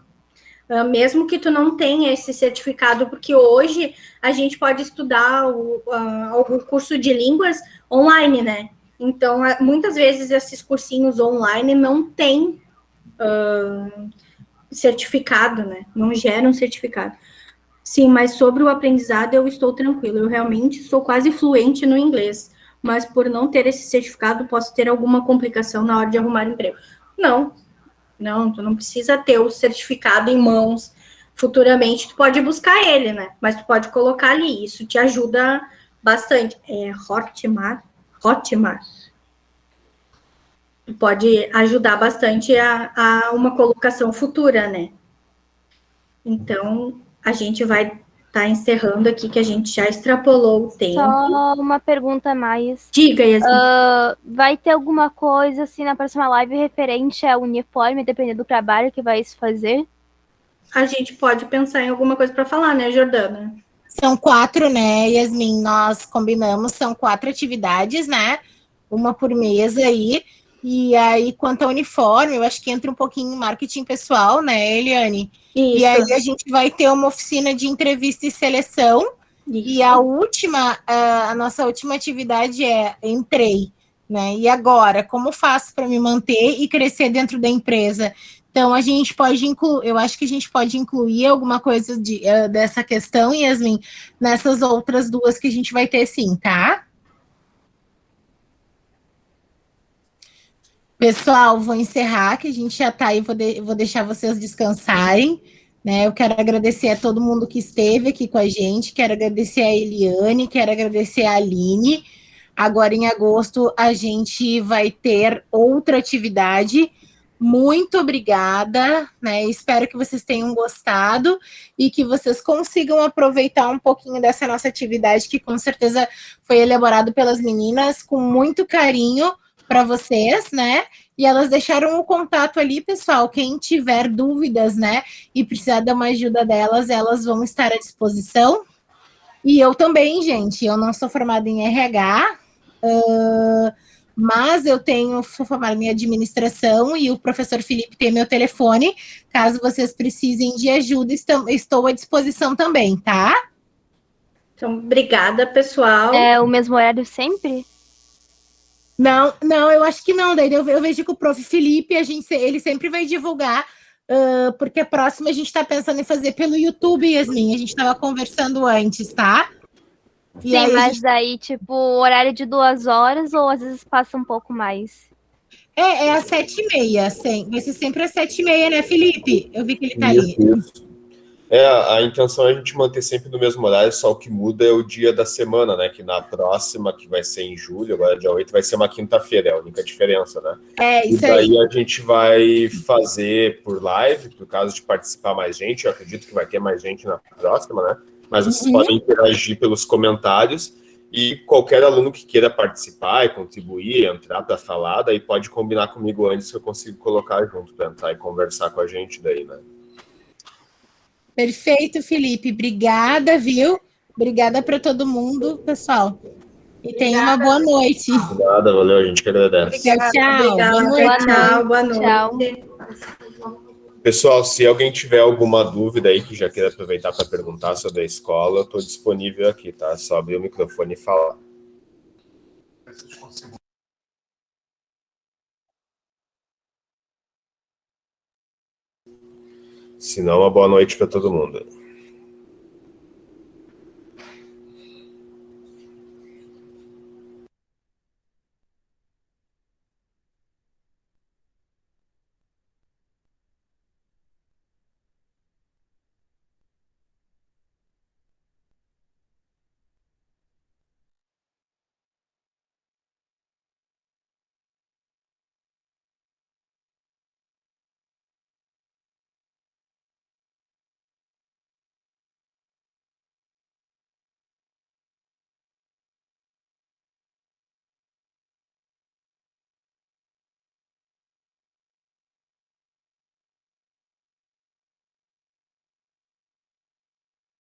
mesmo que tu não tenha esse certificado, porque hoje a gente pode estudar algum curso de línguas online, né? Então, muitas vezes esses cursinhos online não têm certificado, né? Não geram certificado. Sim, mas sobre o aprendizado eu estou tranquila. Eu realmente sou quase fluente no inglês, mas por não ter esse certificado posso ter alguma complicação na hora de arrumar emprego. Não, tu não precisa ter o certificado em mãos. Futuramente tu pode buscar ele, né? Mas tu pode colocar ali. Isso te ajuda bastante. É Hotmart. Pode ajudar bastante a uma colocação futura, né? Então, a gente vai estar encerrando aqui, que a gente já extrapolou o tempo. Só uma pergunta a mais. Diga, Yasmin. Vai ter alguma coisa, assim, na próxima live referente ao uniforme, dependendo do trabalho que vai se fazer? A gente pode pensar em alguma coisa para falar, né, Jordana? São 4, né, Yasmin? Nós combinamos, são 4 atividades, né? Uma por mês aí. E aí, quanto ao uniforme, eu acho que entra um pouquinho em marketing pessoal, né, Eliane? Isso. E aí a gente vai ter uma oficina de entrevista e seleção. Isso. E a nossa última atividade é entrei, né? E agora, como faço para me manter e crescer dentro da empresa? Então, a gente pode incluir, eu acho que a gente pode incluir alguma coisa dessa questão, Yasmin, nessas outras 2 que a gente vai ter sim, tá? Pessoal, vou encerrar, que a gente já está aí, vou deixar vocês descansarem, né? Eu quero agradecer a todo mundo que esteve aqui com a gente, quero agradecer a Eliane, quero agradecer a Aline. Agora, em agosto, a gente vai ter outra atividade. Muito obrigada, né? Espero que vocês tenham gostado e que vocês consigam aproveitar um pouquinho dessa nossa atividade, que com certeza foi elaborado pelas meninas com muito carinho para vocês, né? E elas deixaram o contato ali, pessoal. Quem tiver dúvidas, né, e precisar de uma ajuda delas, elas vão estar à disposição. E eu também, gente, eu não sou formada em RH, mas eu sou formada em administração e o professor Felipe tem meu telefone. Caso vocês precisem de ajuda, estou à disposição também, tá? Então, obrigada, pessoal. É o mesmo horário sempre? Não, eu acho que não. Daí eu vejo que o prof. Felipe, ele sempre vai divulgar, porque a próxima a gente está pensando em fazer pelo YouTube, Yasmin. A gente estava conversando antes, tá? E Sim, aí mas daí, tipo, horário de 2 horas ou às vezes passa um pouco mais? É às 7h30, vai ser sempre às 7h30, né, Felipe? Eu vi que ele tá Isso, ali. isso. A intenção é a gente manter sempre no mesmo horário, só o que muda é o dia da semana, né? Que na próxima, que vai ser em julho, agora dia 8, vai ser uma quinta-feira, é a única diferença, né? Isso e daí aí. a gente vai fazer por live, por caso de participar mais gente, eu acredito que vai ter mais gente na próxima, né? Mas vocês podem interagir pelos comentários e qualquer aluno que queira participar e contribuir, entrar para falar, daí pode combinar comigo antes que eu consigo colocar junto para entrar e conversar com a gente daí, né? Perfeito, Felipe. Obrigada, viu? Obrigada para todo mundo, pessoal. E tenha uma boa noite. Nada, valeu, a gente que agradece. Tchau. Obrigada, Boa noite. tchau, boa noite. Tchau. Pessoal, se alguém tiver alguma dúvida aí que já queira aproveitar para perguntar sobre a escola, eu estou disponível aqui, tá? É só abrir o microfone e falar. Se não, uma boa noite para todo mundo.